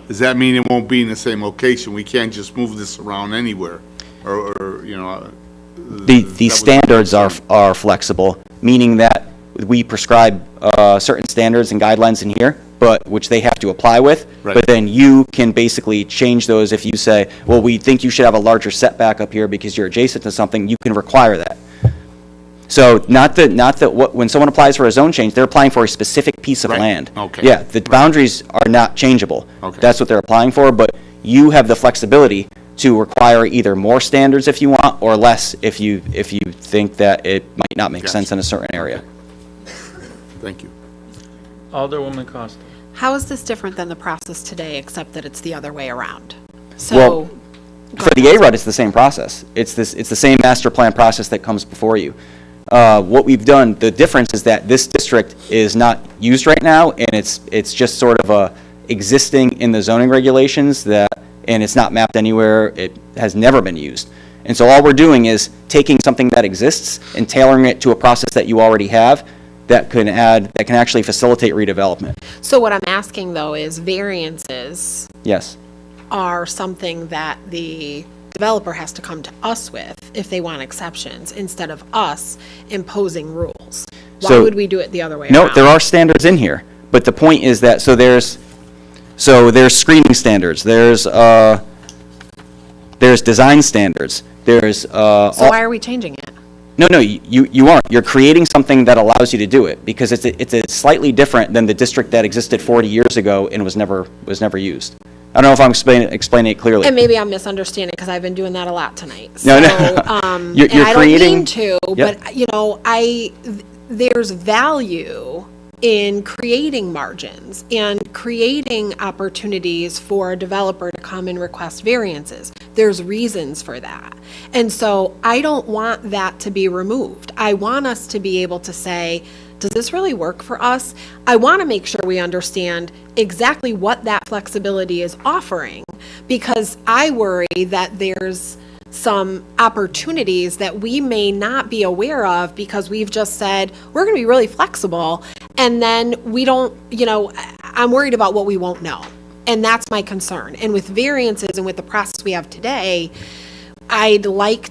Does that mean it won't be in the same location? We can't just move this around anywhere? Or you know? The standards are flexible, meaning that we prescribe certain standards and guidelines in here, but which they have to apply with. Right. But then you can basically change those if you say, well, we think you should have a larger setback up here because you're adjacent to something. You can require that. So not that when someone applies for a zone change, they're applying for a specific piece of Right. land. Okay. Yeah, the boundaries are not changeable. Okay. That's what they're applying for, but you have the flexibility to require either more standards if you want, or less if you think that it might not make Gotcha. sense in a certain area. Thank you. Alderwoman Costa. How is this different than the process today, except that it's the other way around? Well, So, for the ARUD, it's the same process. It's the same master plan process that comes before you. What we've done, the difference is that this district is not used right now, and it's just sort of existing in the zoning regulations and it's not mapped anywhere. It has never been used. And so all we're doing is taking something that exists and tailoring it to a process that you already have that can actually facilitate redevelopment. so what I'm asking though is variances Yes. are something that the developer has to come to us with if they want exceptions, instead of us imposing rules. Why So- would we do it the other way No, around? there are standards in here, but the point is that, there's screening standards, there's design standards, there's, So why are we changing it? no, you aren't. You're creating something that allows you to do it, because it's a slightly different than the district that existed 40 years ago and was never used. I don't know if I'm explaining it clearly. And maybe I'm misunderstanding, because I've been doing that a lot tonight. No, no. So, You're and I don't creating- mean to, Yep. but, you know, there's value in creating margins and creating opportunities for a developer to come and request variances. There's reasons for that. And so I don't want that to be removed. I want us to be able to say, does this really work for us? I want to make sure we understand exactly what that flexibility is offering, because I worry that there's some opportunities that we may not be aware of because we've just said, we're going to be really flexible. And then we don't, you know, I'm worried about what we won't know. And that's my concern. And with variances and with the process we have today, I like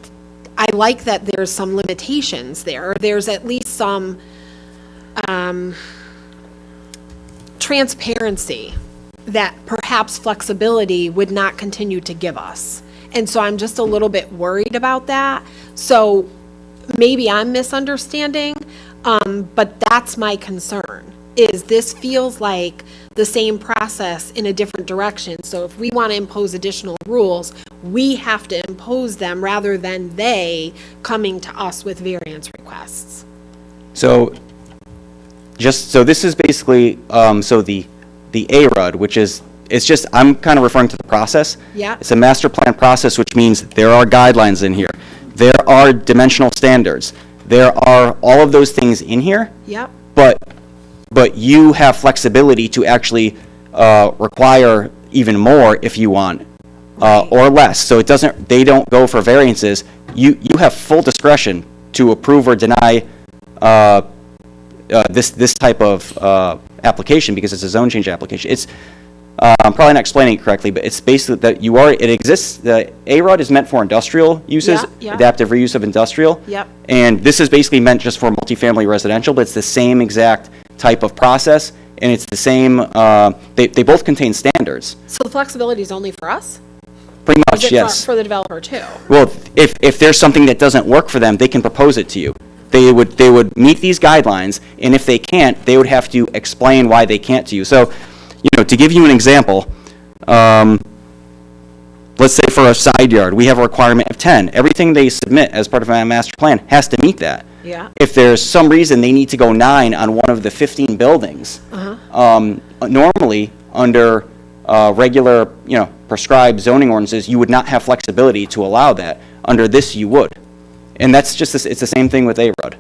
that there's some limitations there. There's at least some transparency that perhaps flexibility would not continue to give us. And so I'm just a little bit worried about that. So maybe I'm misunderstanding, but that's my concern, is this feels like the same process in a different direction. So if we want to impose additional rules, we have to impose them rather than they coming to us with variance requests. So this is basically, the ARUD, which is, it's just, I'm kind of referring to the process. Yeah. It's a master plan process, which means there are guidelines in here. There are dimensional standards. There are all of those things in here. Yep. But you have flexibility to actually require even more if you want, or less. So they don't go for variances. You have full discretion to approve or deny this type of application, because it's a zone change application. It's, I'm probably not explaining it correctly, but it's basically that it exists, the ARUD is meant for industrial uses, Yeah. adaptive reuse of industrial. Yep. And this is basically meant just for multifamily residential, but it's the same exact type of process, and it's the same, they both contain standards, So the flexibility is only for us? pretty Or much, is it yes. for the developer too? Well, if there's something that doesn't work for them, they can propose it to you. They would meet these guidelines, and if they can't, they would have to explain why they can't to you. So, to give you an example, let's say for a side yard, we have a requirement of 10. Everything they submit as part of my master plan has to meet that. Yeah. If there's some reason they need to go 9 on one of the 15 buildings, normally, under regular, prescribed zoning ordinances, you would not have flexibility to allow that. Under this, you would. And that's just, it's the same thing with A-Rod.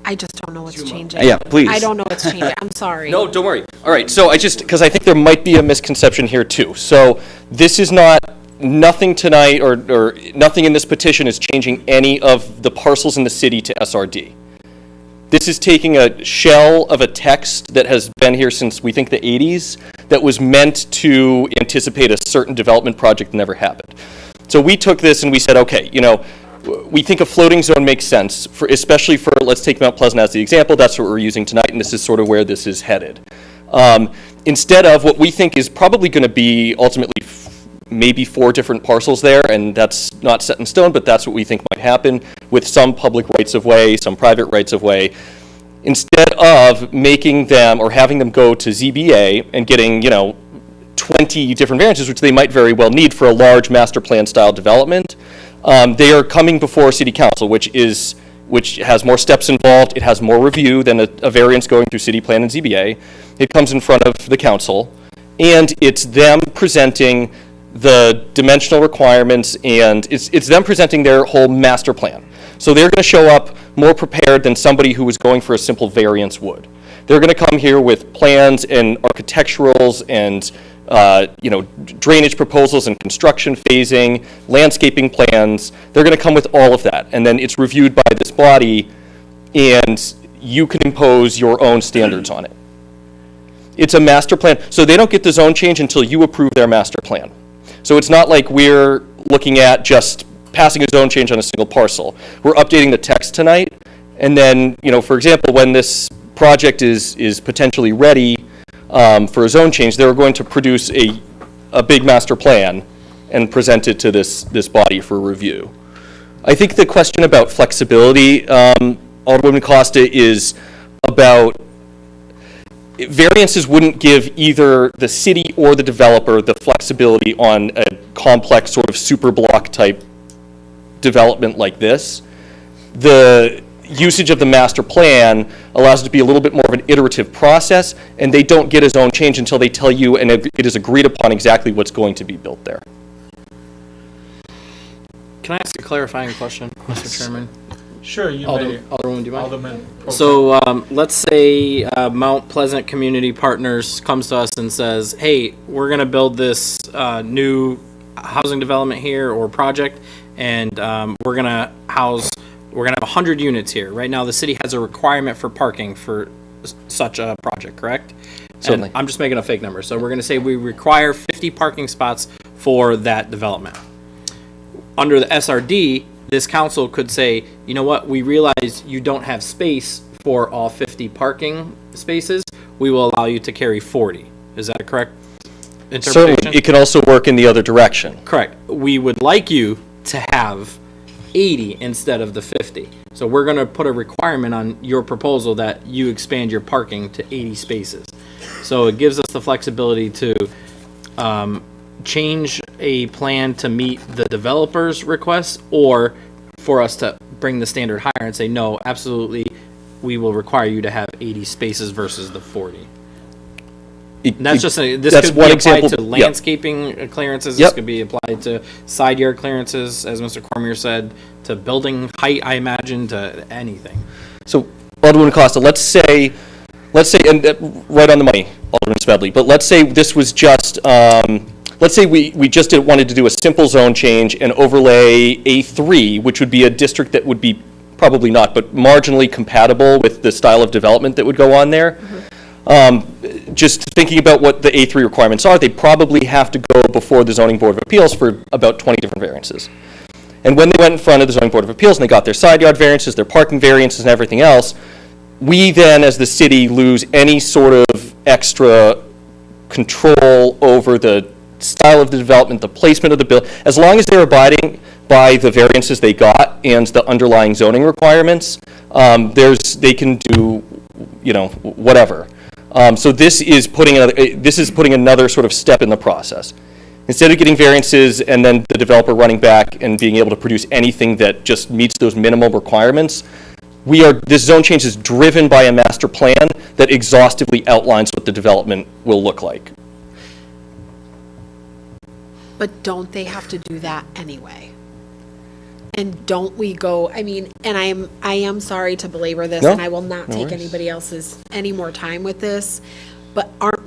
I just don't know what's changing. Yeah, please. I don't know what's changing. I'm sorry. No, don't worry. All right, so because I think there might be a misconception here too. So this is nothing tonight or nothing in this petition is changing any of the parcels in the city to SRD. This is taking a shell of a text that has been here since, we think, the 80s, that was meant to anticipate a certain development project that never happened. So we took this and we said, okay, we think a floating zone makes sense, especially for, let's take Mount Pleasant as the example. That's what we're using tonight, and this is sort of where this is headed. Instead of what we think is probably going to be ultimately maybe 4 different parcels there, and that's not set in stone, but that's what we think might happen with some public rights of way, some private rights of way. Instead of making them or having them go to ZBA and getting, 20 different variances, which they might very well need for a large master plan style development, they are coming before City Council, which has more steps involved. It has more review than a variance going through City Plan and ZBA. It comes in front of the council, and it's them presenting the dimensional requirements, and it's them presenting their whole master plan. So they're going to show up more prepared than somebody who was going for a simple variance would. They're going to come here with plans and architecturals and drainage proposals and construction phasing, landscaping plans. They're going to come with all of that, and then it's reviewed by this body, and you can impose your own standards on it. It's a master plan, so they don't get the zone change until you approve their master plan. So it's not like we're looking at just passing a zone change on a single parcel. We're updating the text tonight, and then, for example, when this project is potentially ready for a zone change, they're going to produce a big master plan and present it to this body for review. I think the question about flexibility, Alderwoman Costa, is about variances wouldn't give either the city or the developer the flexibility on a complex sort of super block type development like this. The usage of the master plan allows it to be a little bit more of an iterative process, and they don't get a zone change until they tell you and it is agreed upon exactly what's going to be built there. Can I ask a clarifying question, Mr. Chairman? Sure, you may. Alderwoman, do you mind? Alderman. So let's say Mount Pleasant Community Partners comes to us and says, hey, we're going to build this new housing development here or project, and we're going to have 100 units here. Right now, the city has a requirement for parking for such a project, correct? Certainly. And I'm just making a fake number. So we're going to say we require 50 parking spots for that development. Under the SRD, this council could say, you know what, we realize you don't have space for all 50 parking spaces. We will allow you to carry 40. Is that a correct interpretation? Certainly, it can also work in the other direction. Correct. We would like you to have 80 instead of the 50. So we're going to put a requirement on your proposal that you expand your parking to 80 spaces. So it gives us the flexibility to change a plan to meet the developer's request, or for us to bring the standard higher and say, no, absolutely, we will require you to have 80 spaces versus the 40. And that's just this that's could one be example. applied to landscaping clearances. Yep. This could be applied to side yard clearances, as Mr. Cormier said, to building height, I imagine, to anything. So, Alderman Costa, let's say, and right on the money, Alderman Smedley, but let's say this was just, let's say we just wanted to do a simple zone change and overlay A3, which would be a district that would be, probably not, but marginally compatible with the style of development that would go on there. Mm-hmm. Just thinking about what the A3 requirements are, they probably have to go before the Zoning Board of Appeals for about 20 different variances. And when they went in front of the Zoning Board of Appeals and they got their side yard variances, their parking variances and everything else, we then, as the city, lose any sort of extra control over the style of the development, the placement of the bill. As long as they're abiding by the variances they got and the underlying zoning requirements, they can do, whatever. So this is putting another sort of step in the process. Instead of getting variances and then the developer running back and being able to produce anything that just meets those minimum requirements, this zone change is driven by a master plan that exhaustively outlines what the development will look like. But don't they have to do that anyway? And don't we go, I mean, and I am sorry to belabor this, No, and I will not no take worries. anybody else's, any more time with this, but aren't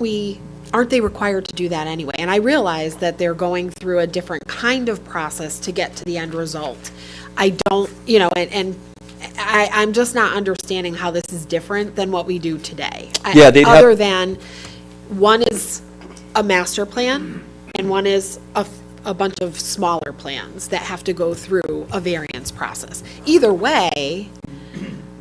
they required to do that anyway? And I realize that they're going through a different kind of process to get to the end result. I don't, and I'm just not understanding how this is different than what we do today. Yeah, they'd have- Other than, one is a master plan, and one is a bunch of smaller plans that have to go through a variance process. Either way,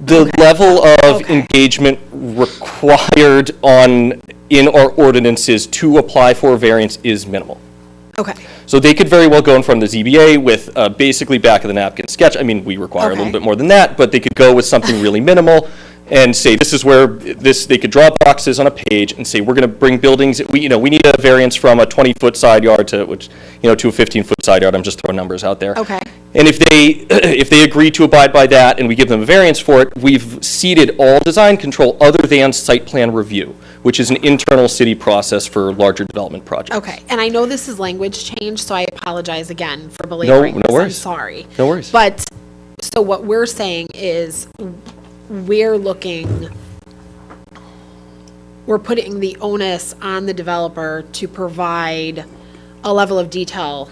The level of Okay. engagement required in our ordinances to apply for a variance is minimal. okay, So they could very well go in front of the ZBA with basically back of the napkin sketch. I mean, we require a little Okay. bit more than that, but they could go with something really minimal and say, this is where they could draw boxes on a page and say, we're going to bring buildings, we need a variance from a 20-foot side yard to a 15-foot side yard. I'm just throwing numbers out there. okay, And if they agree to abide by that and we give them a variance for it, we've ceded all design control other than site plan review, which is an internal city process for larger development projects. okay. And I know this is language change, so I apologize again for belaboring no this. I'm worries. sorry. No worries. But, so what we're saying is, we're putting the onus on the developer to provide a level of detail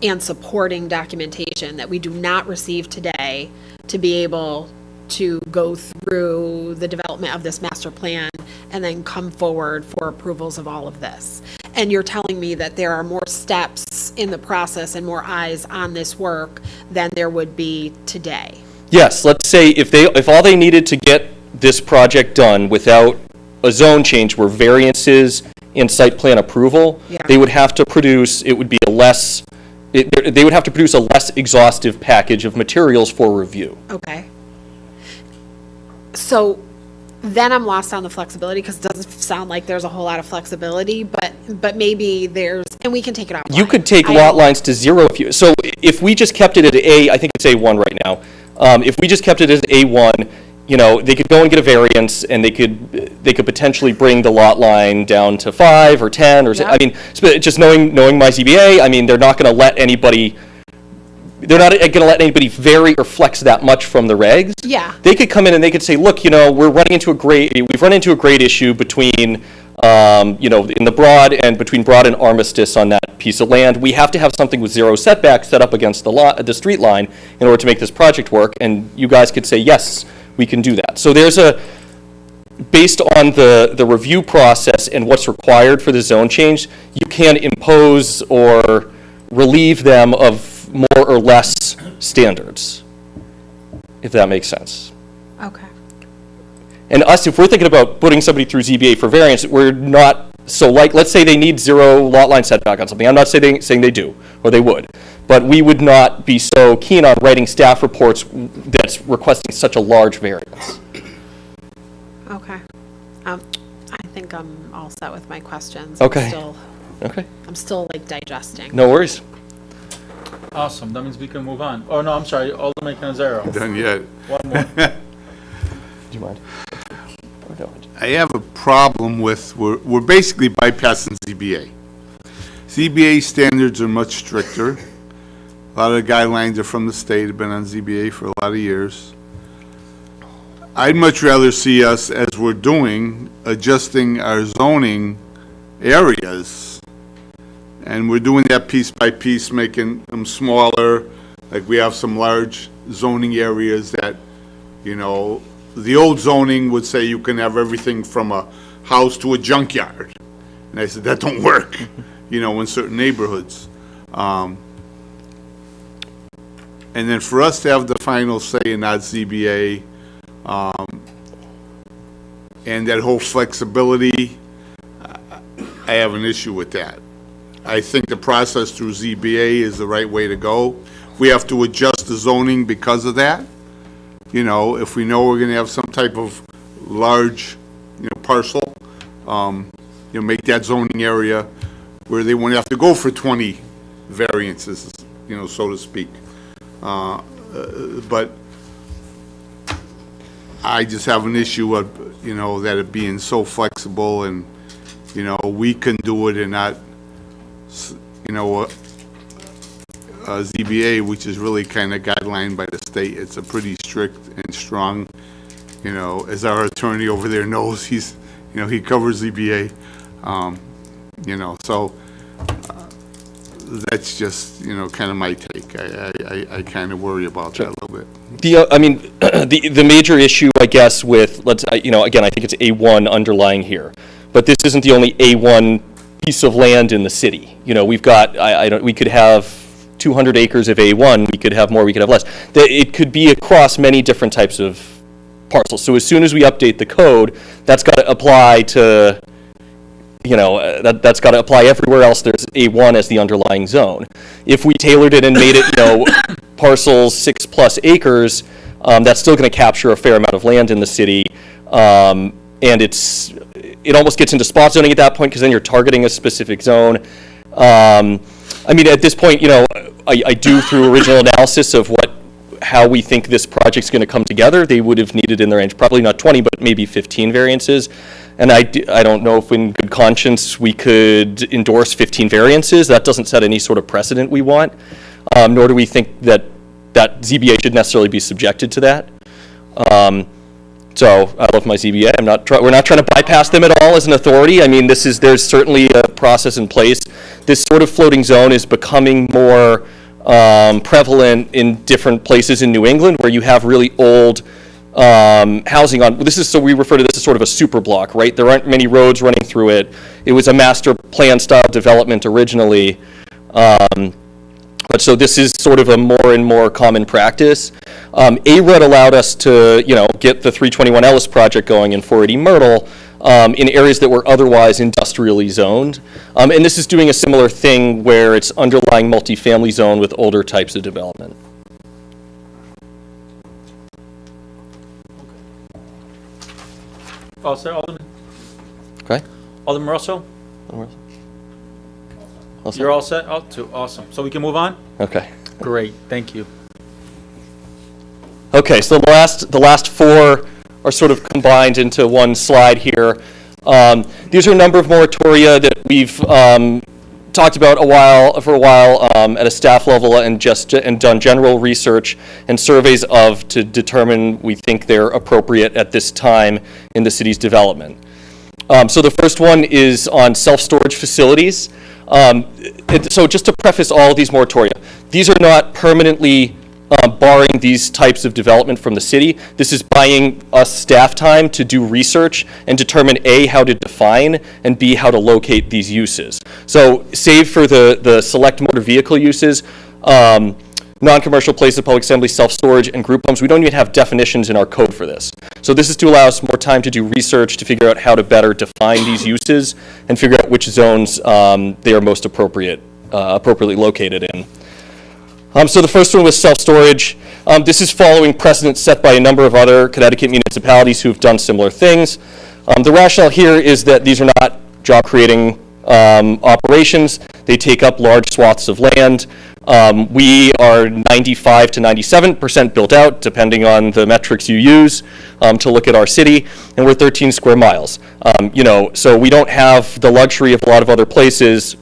and supporting documentation that we do not receive today to be able to go through the development of this master plan and then come forward for approvals of all of this. And you're telling me that there are more steps in the process and more eyes on this work than there would be today. Yes, let's say if all they needed to get this project done without a zone change were variances and site plan approval, Yeah. they would have to produce, they would have to produce a less exhaustive package of materials for review. Okay. So then I'm lost on the flexibility, because it doesn't sound like there's a whole lot of flexibility, but maybe there's, and we can take it offline. You could take I lot don't- lines to zero if we just kept it at I think it's A1 right now. If we just kept it as A1, they could go and get a variance and they could potentially bring the lot line down to 5 or 10 or, Yeah. I mean, just knowing my ZBA, I mean, they're not going to let anybody vary or flex that much from the regs. Yeah. They could come in and they could say, look, we've run into a grade issue between, in the Broad between Broad and Armistice on that piece of land. We have to have something with zero setbacks set up against the street line in order to make this project work. And you guys could say, yes, we can do that. So based on the review process and what's required for the zone change, you can impose or relieve them of more or less standards, if that makes sense. Okay. And if we're thinking about putting somebody through ZBA for variance, we're not, let's say they need zero lot line setback on something. I'm not saying they do, or they would. But we would not be so keen on writing staff reports that's requesting such a large variance. Okay. I think I'm all set with my questions. Okay. Okay, I'm still like digesting. no worries. Awesome, that means we can move on. Oh, no, I'm sorry, Alderman Canizero. Done yet. One more. Do you mind? Or no? I have a problem with, we're basically bypassing ZBA. ZBA standards are much stricter. A lot of the guidelines are from the state, have been on ZBA for a lot of years. I'd much rather see us, as we're doing, adjusting our zoning areas. And we're doing that piece by piece, making them smaller. Like, we have some large zoning areas that, the old zoning would say you can have everything from a house to a junkyard. And I said, that don't work, in certain neighborhoods. And then for us to have the final say and not ZBA, and that whole flexibility, I have an issue with that. I think the process through ZBA is the right way to go. We have to adjust the zoning because of that. If we know we're gonna have some type of large, parcel, make that zoning area where they wouldn't have to go for 20 variances, you know, so to speak. But I just have an issue of, you know, that it being so flexible and, you know, we can do it and not, you know, ZBA, which is really kind of guidelined by the state. It's a pretty strict and strong, you know, as our attorney over there knows, he's, you know, he covers ZBA, you know, so that's just, you know, kind of my take. I kind of worry about that a little bit. I mean, the major issue, I guess, with, you know, again, I think it's A1 underlying here, but this isn't the only A1 piece of land in the city. You know, we've got, we could have 200 acres of A1, we could have more, we could have less. It could be across many different types of parcels. So as soon as we update the code, that's got to apply to, you know, that's got to apply everywhere else there's A1 as the underlying zone. If we tailored it and made it, you know, parcels 6+ acres, that's still going to capture a fair amount of land in the city. And it almost gets into spot zoning at that point, because then you're targeting a specific zone. I mean, at this point, you know, I do through original analysis of how we think this project's going to come together. They would have needed in the range, probably not 20, but maybe 15 variances. And I don't know if in good conscience we could endorse 15 variances. That doesn't set any sort of precedent we want, nor do we think that ZBA should necessarily be subjected to that. So I love my ZBA. We're not trying to bypass them at all as an authority. I mean, there's certainly a process in place. This sort of floating zone is becoming more prevalent in different places in New England where you have really old housing on. So we refer to this as sort of a super block, right? There aren't many roads running through it. It was a master plan style development originally. But so this is sort of a more and more common practice. ARUD allowed us to, you know, get the 321 Ellis project going in 480 Myrtle in areas that were otherwise industrially zoned. And this is doing a similar thing where it's underlying multifamily zone with older types of development. All set, Alderman? Okay? Alderman Russell? You're all set? Oh, too, awesome. So we can move on? Okay. Great, thank you. Okay, so the last four are sort of combined into one slide here. These are a number of moratoria that we've talked about for a while at a staff level and done general research and surveys of to determine we think they're appropriate at this time in the city's development. So the first one is on self-storage facilities. So just to preface all of these moratoria, these are not permanently barring these types of development from the city. This is buying us staff time to do research and determine A, how to define, and B, how to locate these uses. So save for the select motor vehicle uses, non-commercial places of public assembly, self-storage, and group homes, we don't even have definitions in our code for this. So this is to allow us more time to do research to figure out how to better define these uses and figure out which zones they are most appropriately located in. So the first one was self-storage. This is following precedent set by a number of other Connecticut municipalities who have done similar things. The rationale here is that these are not job-creating operations. They take up large swaths of land. We are 95 to 97% built out, depending on the metrics you use to look at our city, and we're 13 square miles. So we don't have the luxury of a lot of other places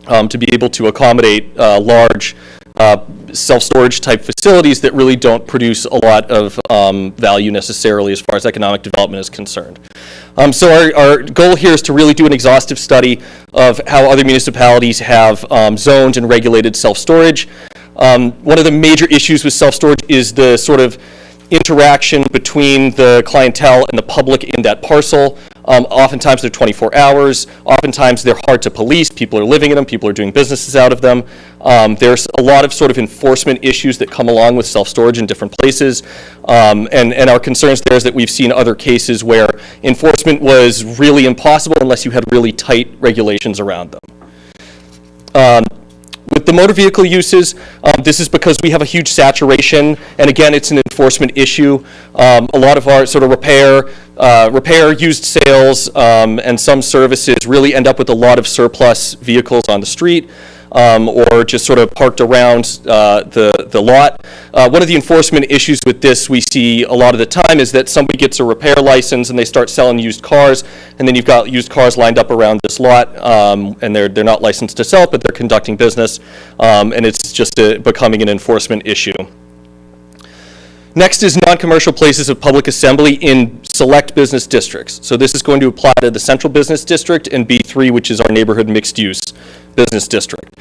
to be able to accommodate large self-storage type facilities that really don't produce a lot of value necessarily as far as economic development is concerned. So our goal here is to really do an exhaustive study of how other municipalities have zoned and regulated self-storage. One of the major issues with self-storage is the sort of interaction between the clientele and the public in that parcel. Oftentimes they're 24 hours. Oftentimes they're hard to police. People are living in them. People are doing businesses out of them. There's a lot of sort of enforcement issues that come along with self-storage in different places. And our concerns there is that we've seen other cases where enforcement was really impossible unless you had really tight regulations around them. With the motor vehicle uses, this is because we have a huge saturation, and again, it's an enforcement issue. A lot of our sort of repair, used sales, and some services really end up with a lot of surplus vehicles on the street, or just sort of parked around the lot. One of the enforcement issues with this we see a lot of the time is that somebody gets a repair license and they start selling used cars, and then you've got used cars lined up around this lot, and they're not licensed to sell it, but they're conducting business, and it's just becoming an enforcement issue. Next is non-commercial places of public assembly in select business districts. So this is going to apply to the central business district and B3, which is our neighborhood mixed-use business district.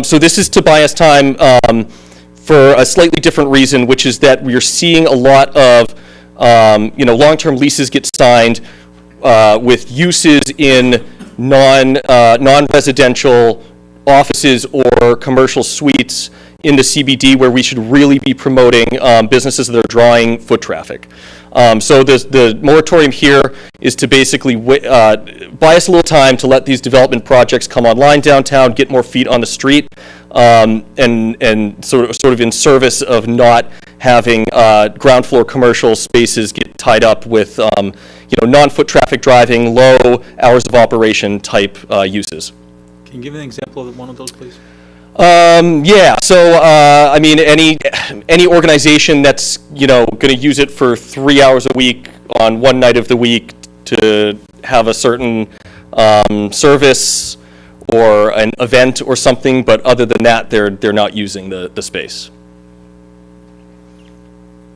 So this is to buy us time for a slightly different reason, which is that we're seeing a lot of long-term leases get signed with uses in non-residential offices or commercial suites in the CBD, where we should really be promoting businesses that are drawing foot traffic. So the moratorium here is to basically buy us a little time to let these development projects come online downtown, get more feet on the street, and sort of in service of not having ground floor commercial spaces get tied up with non-foot traffic driving, low hours of operation type uses. Can you give an example of one of those, please? I mean, any organization that's, going to use it for 3 hours a week on one night of the week to have a certain service or an event or something, but other than that, they're not using the space.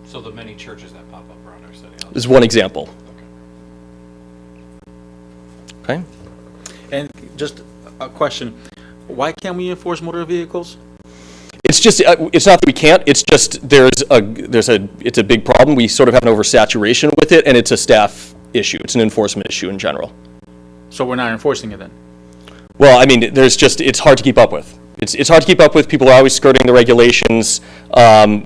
So the many churches that pop up around our city. This is one example. Okay. And just a question, why can't we enforce motor vehicles? It's just, it's not that we can't, it's just it's a big problem. We sort of have an oversaturation with it, and it's a staff issue. It's an enforcement issue in general. So we're not enforcing it then? Well, I mean, it's hard to keep up with. It's hard to keep up with. People are always skirting the regulations.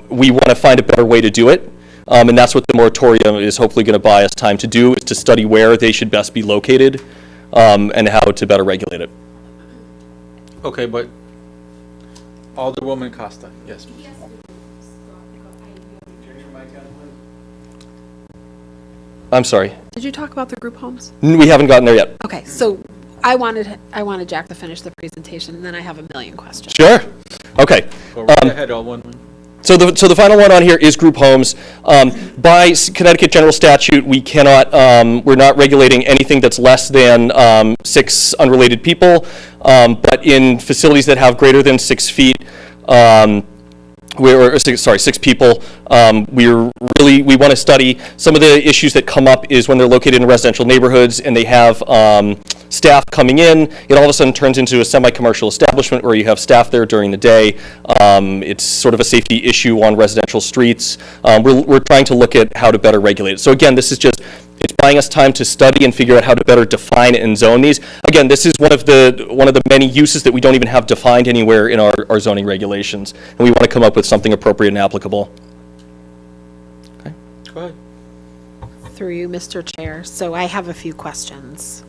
We want to find a better way to do it. And that's what the moratorium is hopefully going to buy us time to do, is to study where they should best be located, and how to better regulate it. Okay, but Alderwoman Costa, yes. I'm sorry. Did you talk about the group homes? We haven't gotten there yet. Okay, so I wanted Jack to finish the presentation, and then I have a million questions. Sure. Okay. Go right ahead, Alderwoman. So the final one on here is group homes. By Connecticut general statute, we cannot, we're not regulating anything that's less than 6 unrelated people. But in facilities that have greater than 6 feet, 6 people, we want to study. Some of the issues that come up is when they're located in residential neighborhoods and they have staff coming in, it all of a sudden turns into a semi-commercial establishment where you have staff there during the day. It's sort of a safety issue on residential streets. We're trying to look at how to better regulate it. So again, this is just, it's buying us time to study and figure out how to better define and zone these. Again, this is one of the many uses that we don't even have defined anywhere in our zoning regulations, and we want to come up with something appropriate and applicable. Okay. Go ahead. Through you, Mr. Chair. So I have a few questions.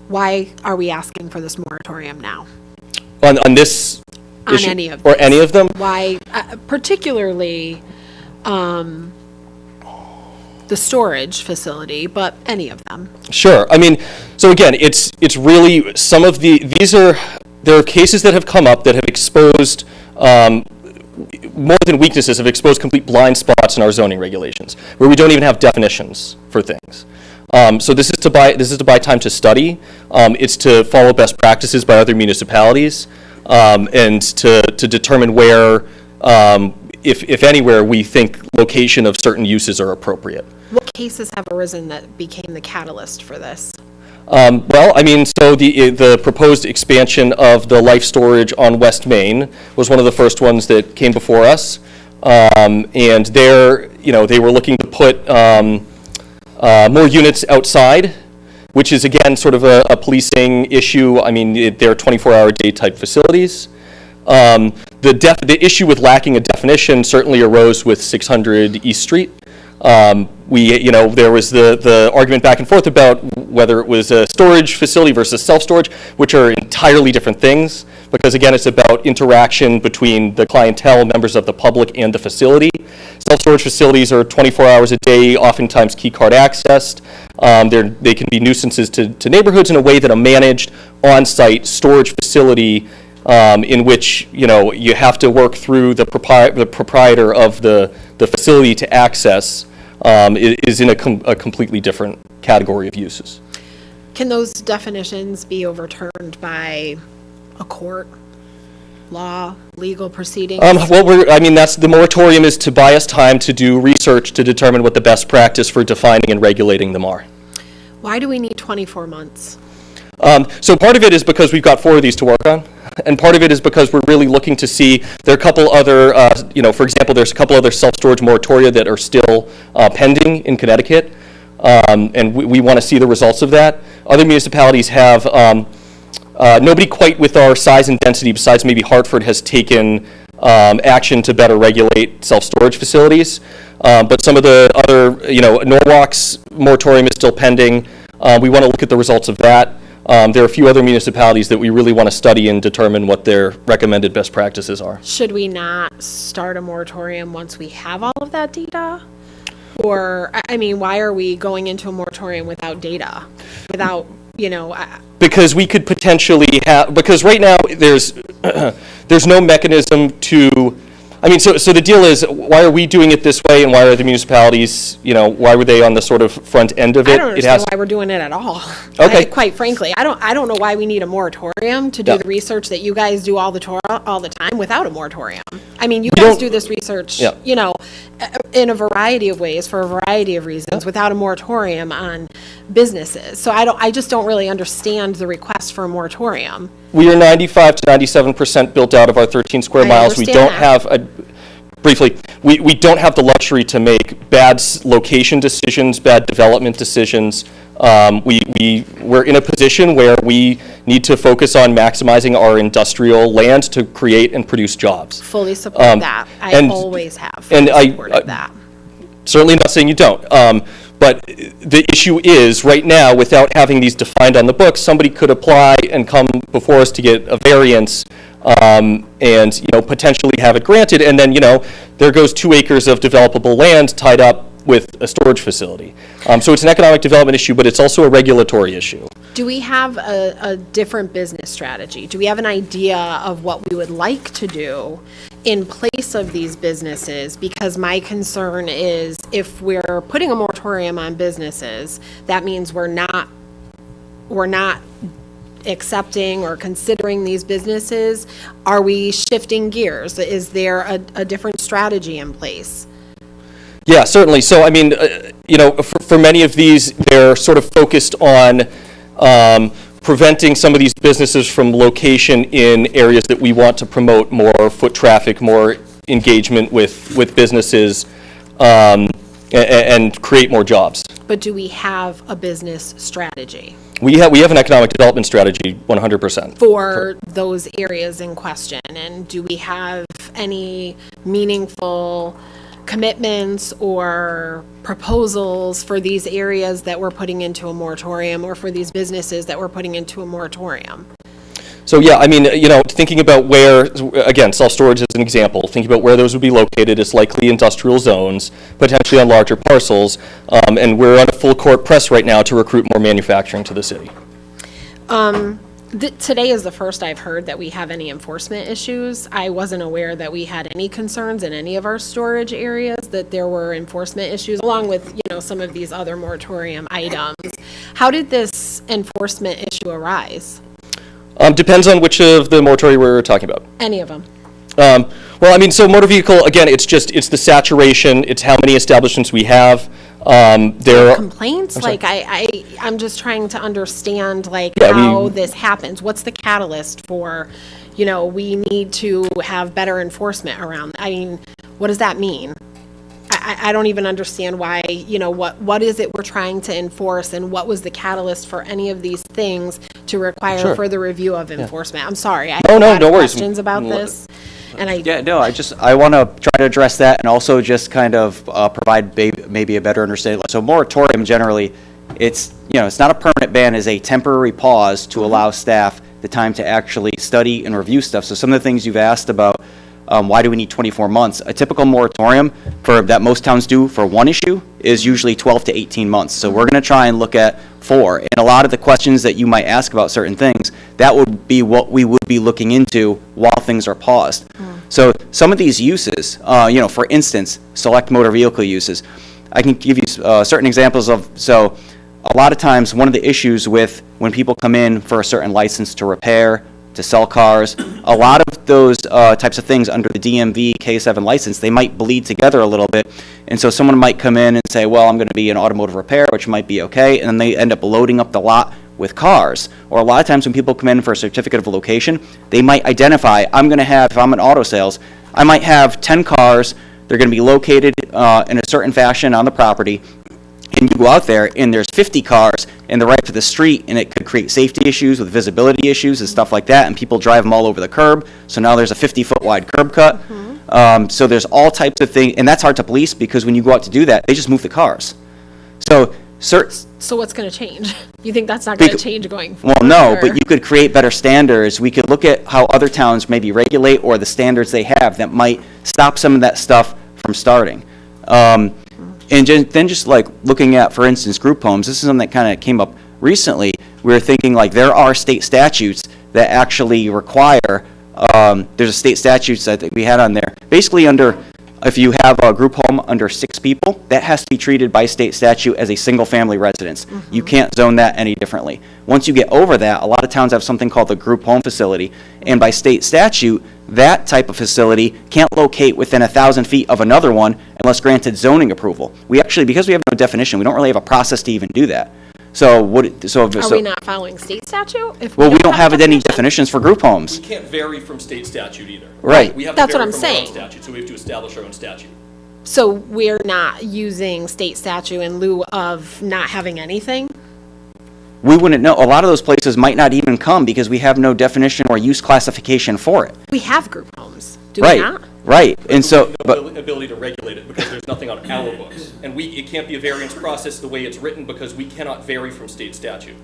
Why are we asking for this moratorium now? On this On issue? any of Or these? any of them? Why, particularly, the storage facility, but any of them? Sure. I mean, so again, it's really some of there are cases that have come up that have exposed more than weaknesses, have exposed complete blind spots in our zoning regulations, where we don't even have definitions for things. So this is to buy time to study. It's to follow best practices by other municipalities, and to determine where, if anywhere, we think location of certain uses are appropriate. What cases have arisen that became the catalyst for this? Well, I mean, so the proposed expansion of the life storage on West Main was one of the first ones that came before us, and they were looking to put more units outside, which is again sort of a policing issue. I mean, they're 24-hour day type facilities. The issue with lacking a definition certainly arose with 600 East Street. There was the argument back and forth about whether it was a storage facility versus self-storage, which are entirely different things, because again, it's about interaction between the clientele, members of the public, and the facility. Self-storage facilities are 24 hours a day, oftentimes key card accessed. They can be nuisances to neighborhoods in a way that a managed on-site storage facility in which, you have to work through the proprietor of the facility to access is in a completely different category of uses. Can those definitions be overturned by a court, law, legal proceedings? That's the moratorium is to buy us time to do research to determine what the best practice for defining and regulating them are. Why do we need 24 months? So part of it is because we've got 4 of these to work on, and part of it is because we're really looking to see, there are a couple other, for example, there's a couple other self-storage moratoria that are still pending in Connecticut, and we want to see the results of that. Other municipalities have, nobody quite with our size and density besides maybe Hartford has taken action to better regulate self-storage facilities, but some of the other, Norwalk's moratorium is still pending. We want to look at the results of that. There are a few other municipalities that we really want to study and determine what their recommended best practices are. Should we not start a moratorium once we have all of that data? Or, why are we going into a moratorium without data? Without, Because we could potentially have, because right now there's no mechanism to, so the deal is, why are we doing it this way and why are the municipalities, why were they on the sort of front end of it? I don't understand why we're doing it at all. Okay. Quite frankly, I don't know why we need a moratorium to do the research that you guys do all the time without a moratorium. You guys do this research, in a variety of ways for a variety of reasons without a moratorium on businesses. So I just don't really understand the request for a moratorium. We are 95 to 97% built out of our 13 square miles. We don't have we don't have the luxury to make bad location decisions, bad development decisions. We're in a position where we need to focus on maximizing our industrial land to create and produce jobs. Fully support that. I always have supported that. Certainly not saying you don't. But the issue is, right now, without having these defined on the books, somebody could apply and come before us to get a variance and potentially have it granted, and then there goes 2 acres of developable land tied up with a storage facility. So it's an economic development issue, but it's also a regulatory issue. Do we have a different business strategy? Do we have an idea of what we would like to do in place of these businesses? Because my concern is if we're putting a moratorium on businesses, that means we're not accepting or considering these businesses. Are we shifting gears? Is there a different strategy in place? Yeah, certainly. So, for many of these, they're sort of focused on preventing some of these businesses from location in areas that we want to promote more foot traffic, more engagement with businesses, and create more jobs. But do we have a business strategy? We have an economic development strategy, 100%. For those areas in question, and do we have any meaningful commitments or proposals for these areas that we're putting into a moratorium or for these businesses that we're putting into a moratorium? So yeah, thinking about where, again, self-storage is an example, thinking about where those would be located is likely industrial zones, potentially on larger parcels, and we're on a full court press right now to recruit more manufacturing to the city. Today is the first I've heard that we have any enforcement issues. I wasn't aware that we had any concerns in any of our storage areas, that there were enforcement issues, along with, some of these other moratorium items. How did this enforcement issue arise? Depends on which of the moratoria we're talking about. Any of them. So motor vehicle, again, it's the saturation, it's how many establishments we have. There are complaints? I'm just trying to understand how this happens. What's the catalyst for, we need to have better enforcement around? What does that mean? I don't even understand why, what is it we're trying to enforce, and what was the catalyst for any of these things to require further review of enforcement? I'm sorry, I have a lot of questions about this. And I, Yeah, no, I want to try to address that and also just kind of provide maybe a better understanding. So moratorium generally, it's not a permanent ban, it's a temporary pause to allow staff the time to actually study and review stuff. So some of the things you've asked about, why do we need 24 months? A typical moratorium that most towns do for one issue is usually 12 to 18 months. So we're going to try and look at 4. And a lot of the questions that you might ask about certain things, that would be what we would be looking into while things are paused. So some of these uses, for instance, select motor vehicle uses, I can give you certain examples of, so a lot of times one of the issues with when people come in for a certain license to repair, to sell cars, a lot of those types of things under the DMV K7 license, they might bleed together a little bit. And so someone might come in and say, well, I'm going to be an automotive repair, which might be okay, and then they end up loading up the lot with cars. Or a lot of times when people come in for a certificate of location, they might identify, I'm going to have, if I'm in auto sales, I might have 10 cars, they're going to be located in a certain fashion on the property, and you go out there and there's 50 cars and they're right to the street, and it could create safety issues with visibility issues and stuff like that, and people drive them all over the curb, so now there's a 50-foot wide curb cut. So there's all types of things, and that's hard to police because when you go out to do that, they just move the cars. So so what's going to change? You think that's not going to change going forward? well, no, or- but you could create better standards. We could look at how other towns maybe regulate or the standards they have that might stop some of that stuff from starting. And then just like looking at, for instance, group homes, this is something that kind of came up recently. We were thinking like there are state statutes that actually require, there's a state statutes that we had on there. Basically if you have a group home under 6 people, that has to be treated by state statute as a single-family residence. You can't zone that any differently. Once you get over that, a lot of towns have something called the group home facility, and by state statute, that type of facility can't locate within 1,000 feet of another one unless granted zoning approval. Because we have no definition, we don't really have a process to even do that. Are we not following state statute? If Well, we don't have have a any definition? definitions for group homes. We can't vary from state statute either. Right. We have to That's what vary I'm from our own saying. statute, so we have to establish our own statute. So we're not using state statute in lieu of not having anything? We wouldn't know. A lot of those places might not even come because we have no definition or use classification for it. We have group homes, do we Right, not? right. And so, No but, ability to regulate it because there's nothing on our books. And it can't be a variance process the way it's written because we cannot vary from state statute.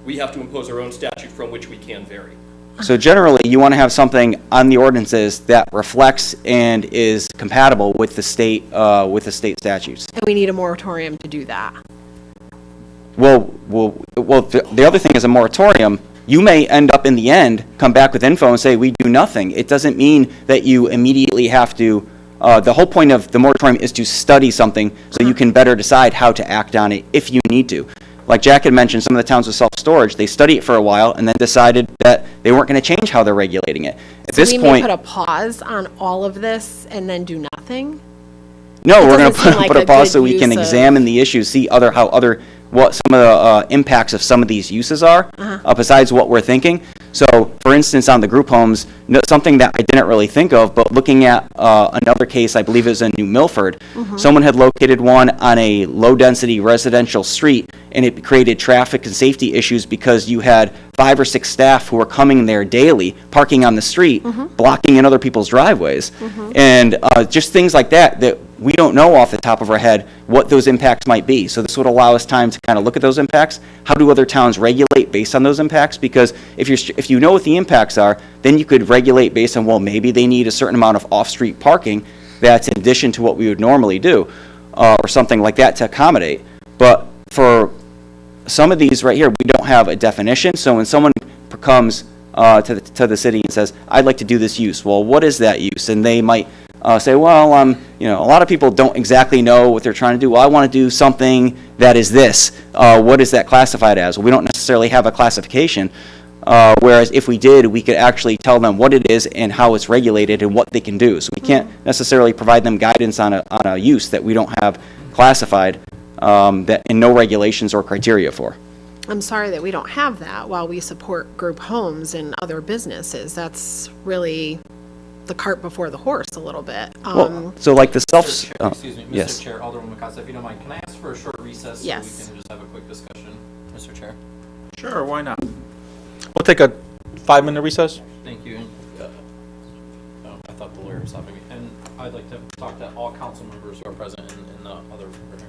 We have to impose our own statute from which we can vary. so generally, you want to have something on the ordinances that reflects and is compatible with the state statutes. And we need a moratorium to do that. Well, the other thing is a moratorium. You may end up in the end, come back with info and say, we do nothing. It doesn't mean that you immediately have to, the whole point of the moratorium is to study something so you can better decide how to act on it if you need to. Like Jack had mentioned, some of the towns with self-storage, they study it for a while and then decided that they weren't going to change how they're regulating it. At this We may point, put a pause on all of this and then do nothing? no, it we're going doesn't seem to like put a a pause good so we can use of- examine the issues, see what some of the impacts of some of these uses are, besides what we're thinking. So, for instance, on the group homes, something that I didn't really think of, but looking at another case, I believe it was in New Milford, someone had located one on a low-density residential street, and it created traffic and safety issues because you had 5 or 6 staff who were coming there daily, parking on the street, blocking in other people's driveways. And just things like that we don't know off the top of our head what those impacts might be. So this would allow us time to kind of look at those impacts. How do other towns regulate based on those impacts? Because if you know what the impacts are, then you could regulate based on, well, maybe they need a certain amount of off-street parking that's in addition to what we would normally do, or something like that to accommodate. But for some of these right here, we don't have a definition. So when someone comes to the city and says, I'd like to do this use, well, what is that use? And they might say, well, a lot of people don't exactly know what they're trying to do. Well, I want to do something that is this. What is that classified as? Well, we don't necessarily have a classification. Whereas if we did, we could actually tell them what it is and how it's regulated and what they can do. So we can't necessarily provide them guidance on a use that we don't have classified, that in no regulations or criteria for. I'm sorry that we don't have that while we support group homes and other businesses. That's really the cart before the horse a little bit. Well, so like the self. Excuse me, Yes. Mr. Chair, Alderman Mikasa, if you don't mind, can I ask for a short recess? Yes. So we can just have a quick discussion, Mr. Chair? Sure, why not? We'll take a 5-minute recess. Thank you. Oh, I thought for stopping me. And I'd like to talk to all council members who are present in the other room here.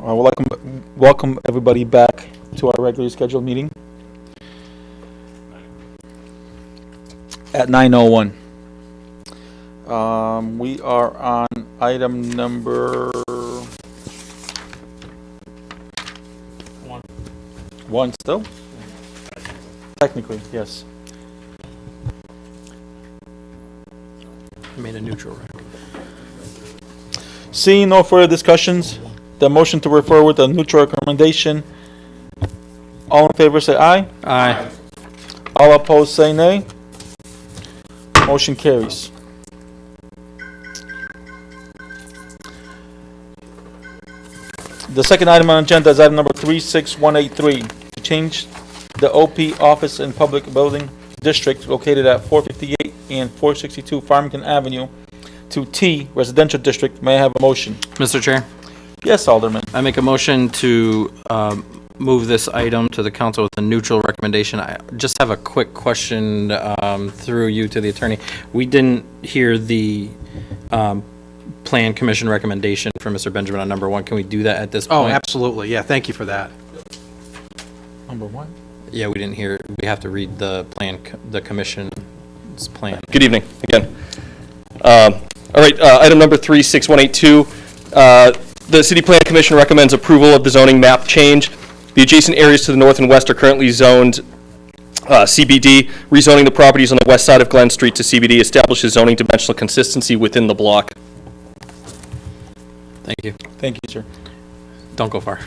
I would like to welcome everybody back to our regularly scheduled meeting at 9:01. We are on item number one still? Technically, yes. I made a neutral rec. Seeing no further discussions, the motion to refer with a neutral recommendation. All in favor say aye. Aye. All opposed say nay. Motion carries. The second item on the agenda is item number 36183, to change the OP Office and Public Building District located at 458 and 462 Farmington Avenue to T Residential District. May I have a motion? Mr. Chair, Yes, Alderman. I make a motion to move this item to the council with a neutral recommendation. I just have a quick question through you to the attorney. We didn't hear the Plan Commission recommendation from Mr. Benjamin on number one. Can we do that at this Oh, point? absolutely. Yeah, thank you for that. Number one. Yeah, we didn't hear. We have to read the plan, the commission's plan. Good evening, again. All right, item number 36182. The City Plan Commission recommends approval of the zoning map change. The adjacent areas to the north and west are currently zoned CBD. Rezoning the properties on the west side of Glen Street to CBD establishes zoning dimensional consistency within the block. Thank you. Thank you, sir. Don't go far.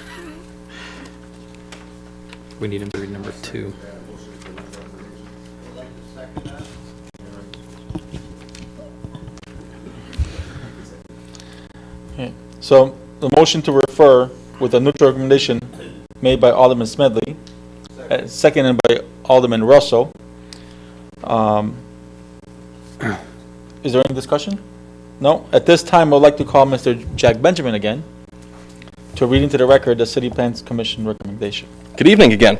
We need him to read number two. Okay. So the motion to refer with a neutral recommendation made by Alderman Smedley, seconded by Alderman Russell. Is there any discussion? No? At this time, I would like to call Mr. Jack Benjamin again to read into the record the City Plans Commission recommendation. Good evening again.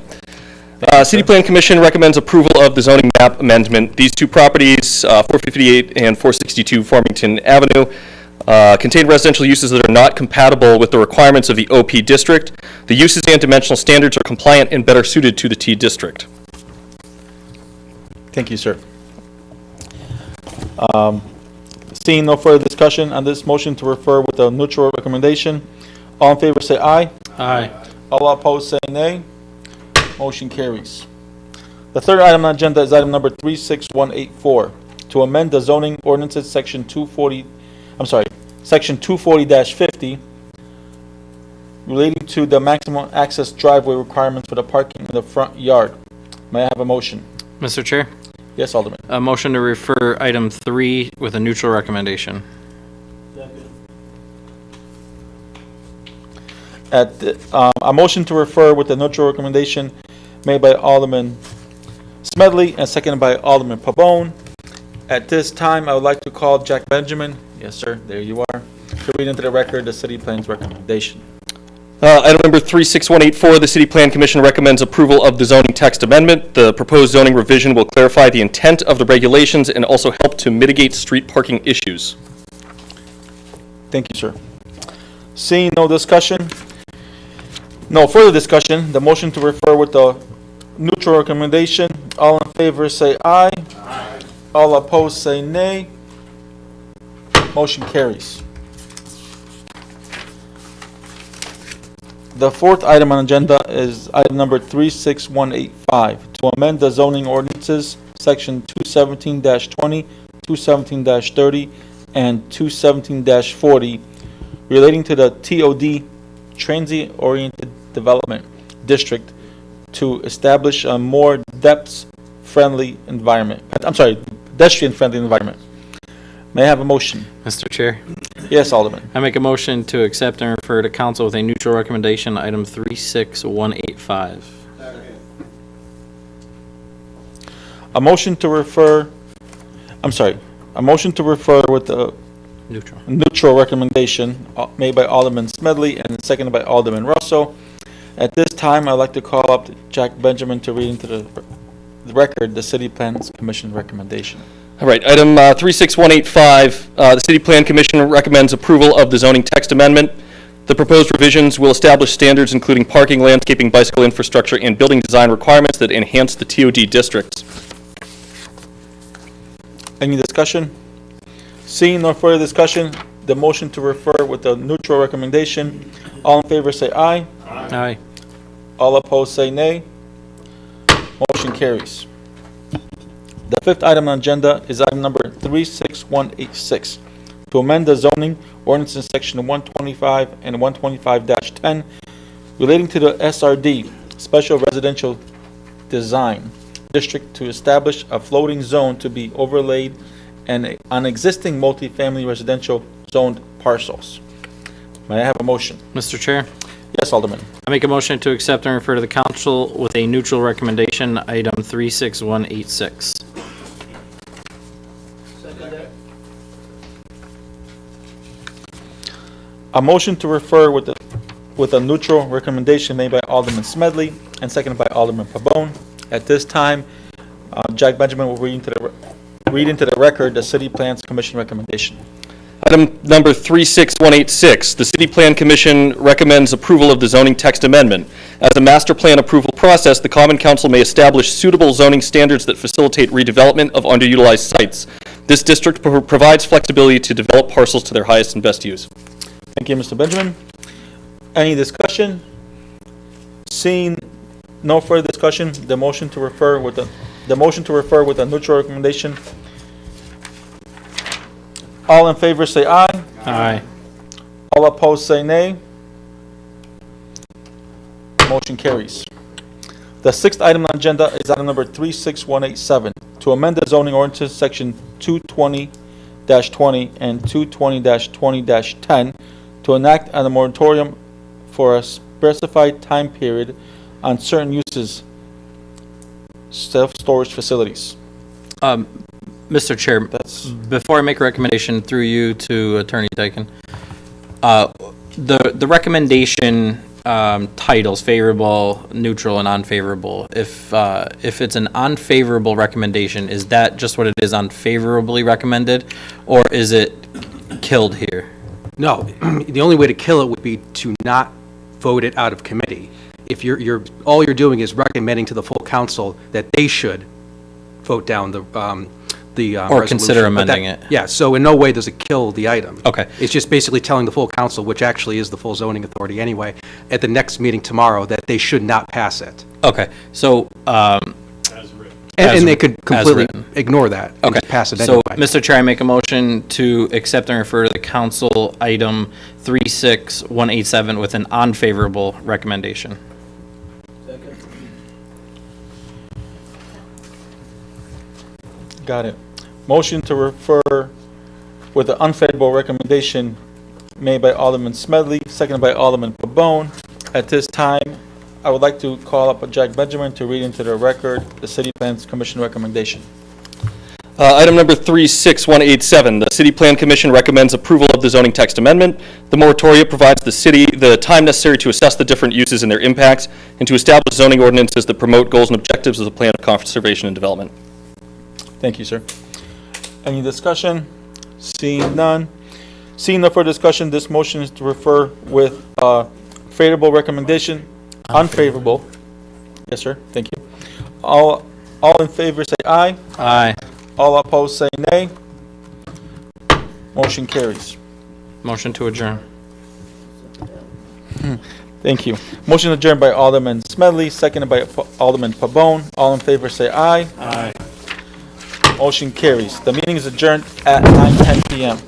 City Plan Commission recommends approval of the zoning map amendment. These two properties, 458 and 462 Farmington Avenue, contain residential uses that are not compatible with the requirements of the OP district. The uses and dimensional standards are compliant and better suited to the T district. Thank you, sir. Seeing no further discussion on this motion to refer with a neutral recommendation, all in favor say aye. Aye. All opposed say nay. Motion carries. The third item on the agenda is item number 36184, to amend the zoning ordinances section 240-50 relating to the maximum access driveway requirements for the parking in the front yard. May I have a motion? Mr. Chair, Yes, Alderman. a motion to refer item 3 with a neutral recommendation. A motion to refer with the neutral recommendation made by Alderman Smedley and seconded by Alderman Pabon. At this time, I would like to call Jack Benjamin. Yes, sir, there you are. To read into the record the City Plan's recommendation. Item number 36184, the City Plan Commission recommends approval of the zoning text amendment. The proposed zoning revision will clarify the intent of the regulations and also help to mitigate street parking issues. Thank you, sir. Seeing no discussion, no further discussion, the motion to refer with the neutral recommendation, all in favor say aye. Aye. All opposed say nay. Motion carries. The fourth item on the agenda is item number 36185, to amend the zoning ordinances, section 217-20, 217-30, and 217-40, relating to the TOD, Transient-Oriented Development District, to establish a more pedestrian-friendly environment. May I have a motion? Mr. Chair, Yes, Alderman. I make a motion to accept and refer to council with a neutral recommendation, item 36185. A motion to refer with the Neutral. neutral recommendation made by Alderman Smedley and seconded by Alderman Russell. At this time, I'd like to call up Jack Benjamin to read into the record the City Plans Commission recommendation. All right, item 36185, the City Plan Commission recommends approval of the zoning text amendment. The proposed revisions will establish standards including parking, landscaping, bicycle infrastructure, and building design requirements that enhance the TOD districts. Any discussion? Seeing no further discussion, the motion to refer with a neutral recommendation. All in favor say aye. Aye. All opposed say nay. Motion carries. The fifth item on agenda is item number 36186, to amend the zoning ordinance in section 125 and 125-10 relating to the SRD, Special Residential Design District, to establish a floating zone to be overlaid on existing multifamily residential zoned parcels. May I have a motion? Mr. Chair, Yes, Alderman. I make a motion to accept and refer to the council with a neutral recommendation, item 36186. A motion to refer with a neutral recommendation made by Alderman Smedley and seconded by Alderman Pabon. At this time, Jack Benjamin will read into the record the City Plans Commission recommendation. Item number 36186, the City Plan Commission recommends approval of the zoning text amendment. As a master plan approval process, the Common Council may establish suitable zoning standards that facilitate redevelopment of underutilized sites. This district provides flexibility to develop parcels to their highest and best use. Thank you, Mr. Benjamin. Any discussion? Seeing no further discussion, the motion to refer with a neutral recommendation. All in favor say aye. Aye. All opposed say nay. Motion carries. The sixth item on the agenda is item number 36187, to amend the zoning ordinance section 220-20 and 220-20-10 to enact a moratorium for a specified time period on certain uses, self-storage facilities. Mr. Chair, That's, before I make a recommendation through you to Attorney Dyken, the recommendation titles favorable, neutral, and unfavorable. If it's an unfavorable recommendation, is that just what it is, unfavorably recommended, or is it killed here? No, the only way to kill it would be to not vote it out of committee. If all you're doing is recommending to the full council that they should vote down the Or consider resolution. But that- amending it. Yeah, so in no way does it kill the item. Okay. It's just basically telling the full council, which actually is the full zoning authority anyway, at the next meeting tomorrow, that they should not pass it. Okay, so, And they could completely written. ignore that and okay. just pass it So, anyway. Mr. Chair, I make a motion to accept and refer to the council item 36187 with an unfavorable recommendation. got it. Motion to refer with an unfavorable recommendation made by Alderman Smedley, seconded by Alderman Pabon. At this time, I would like to call up Jack Benjamin to read into the record the City Plans Commission recommendation. Item number 36187, the City Plan Commission recommends approval of the zoning text amendment. The moratorium provides the city the time necessary to assess the different uses and their impacts, and to establish zoning ordinances that promote goals and objectives of the plan of conservation and development. Thank you, sir. Any discussion? Seeing none. Seeing no further discussion, this motion is to refer with favorable recommendation. Unfavorable. Yes, sir. Thank you. All in favor say aye. Aye. All opposed say nay. Motion carries. Motion to adjourn. Thank you. Motion adjourned by Alderman Smedley, seconded by Alderman Pabon. All in favor say aye. Aye. Motion carries. The meeting is adjourned at 9:10 p.m.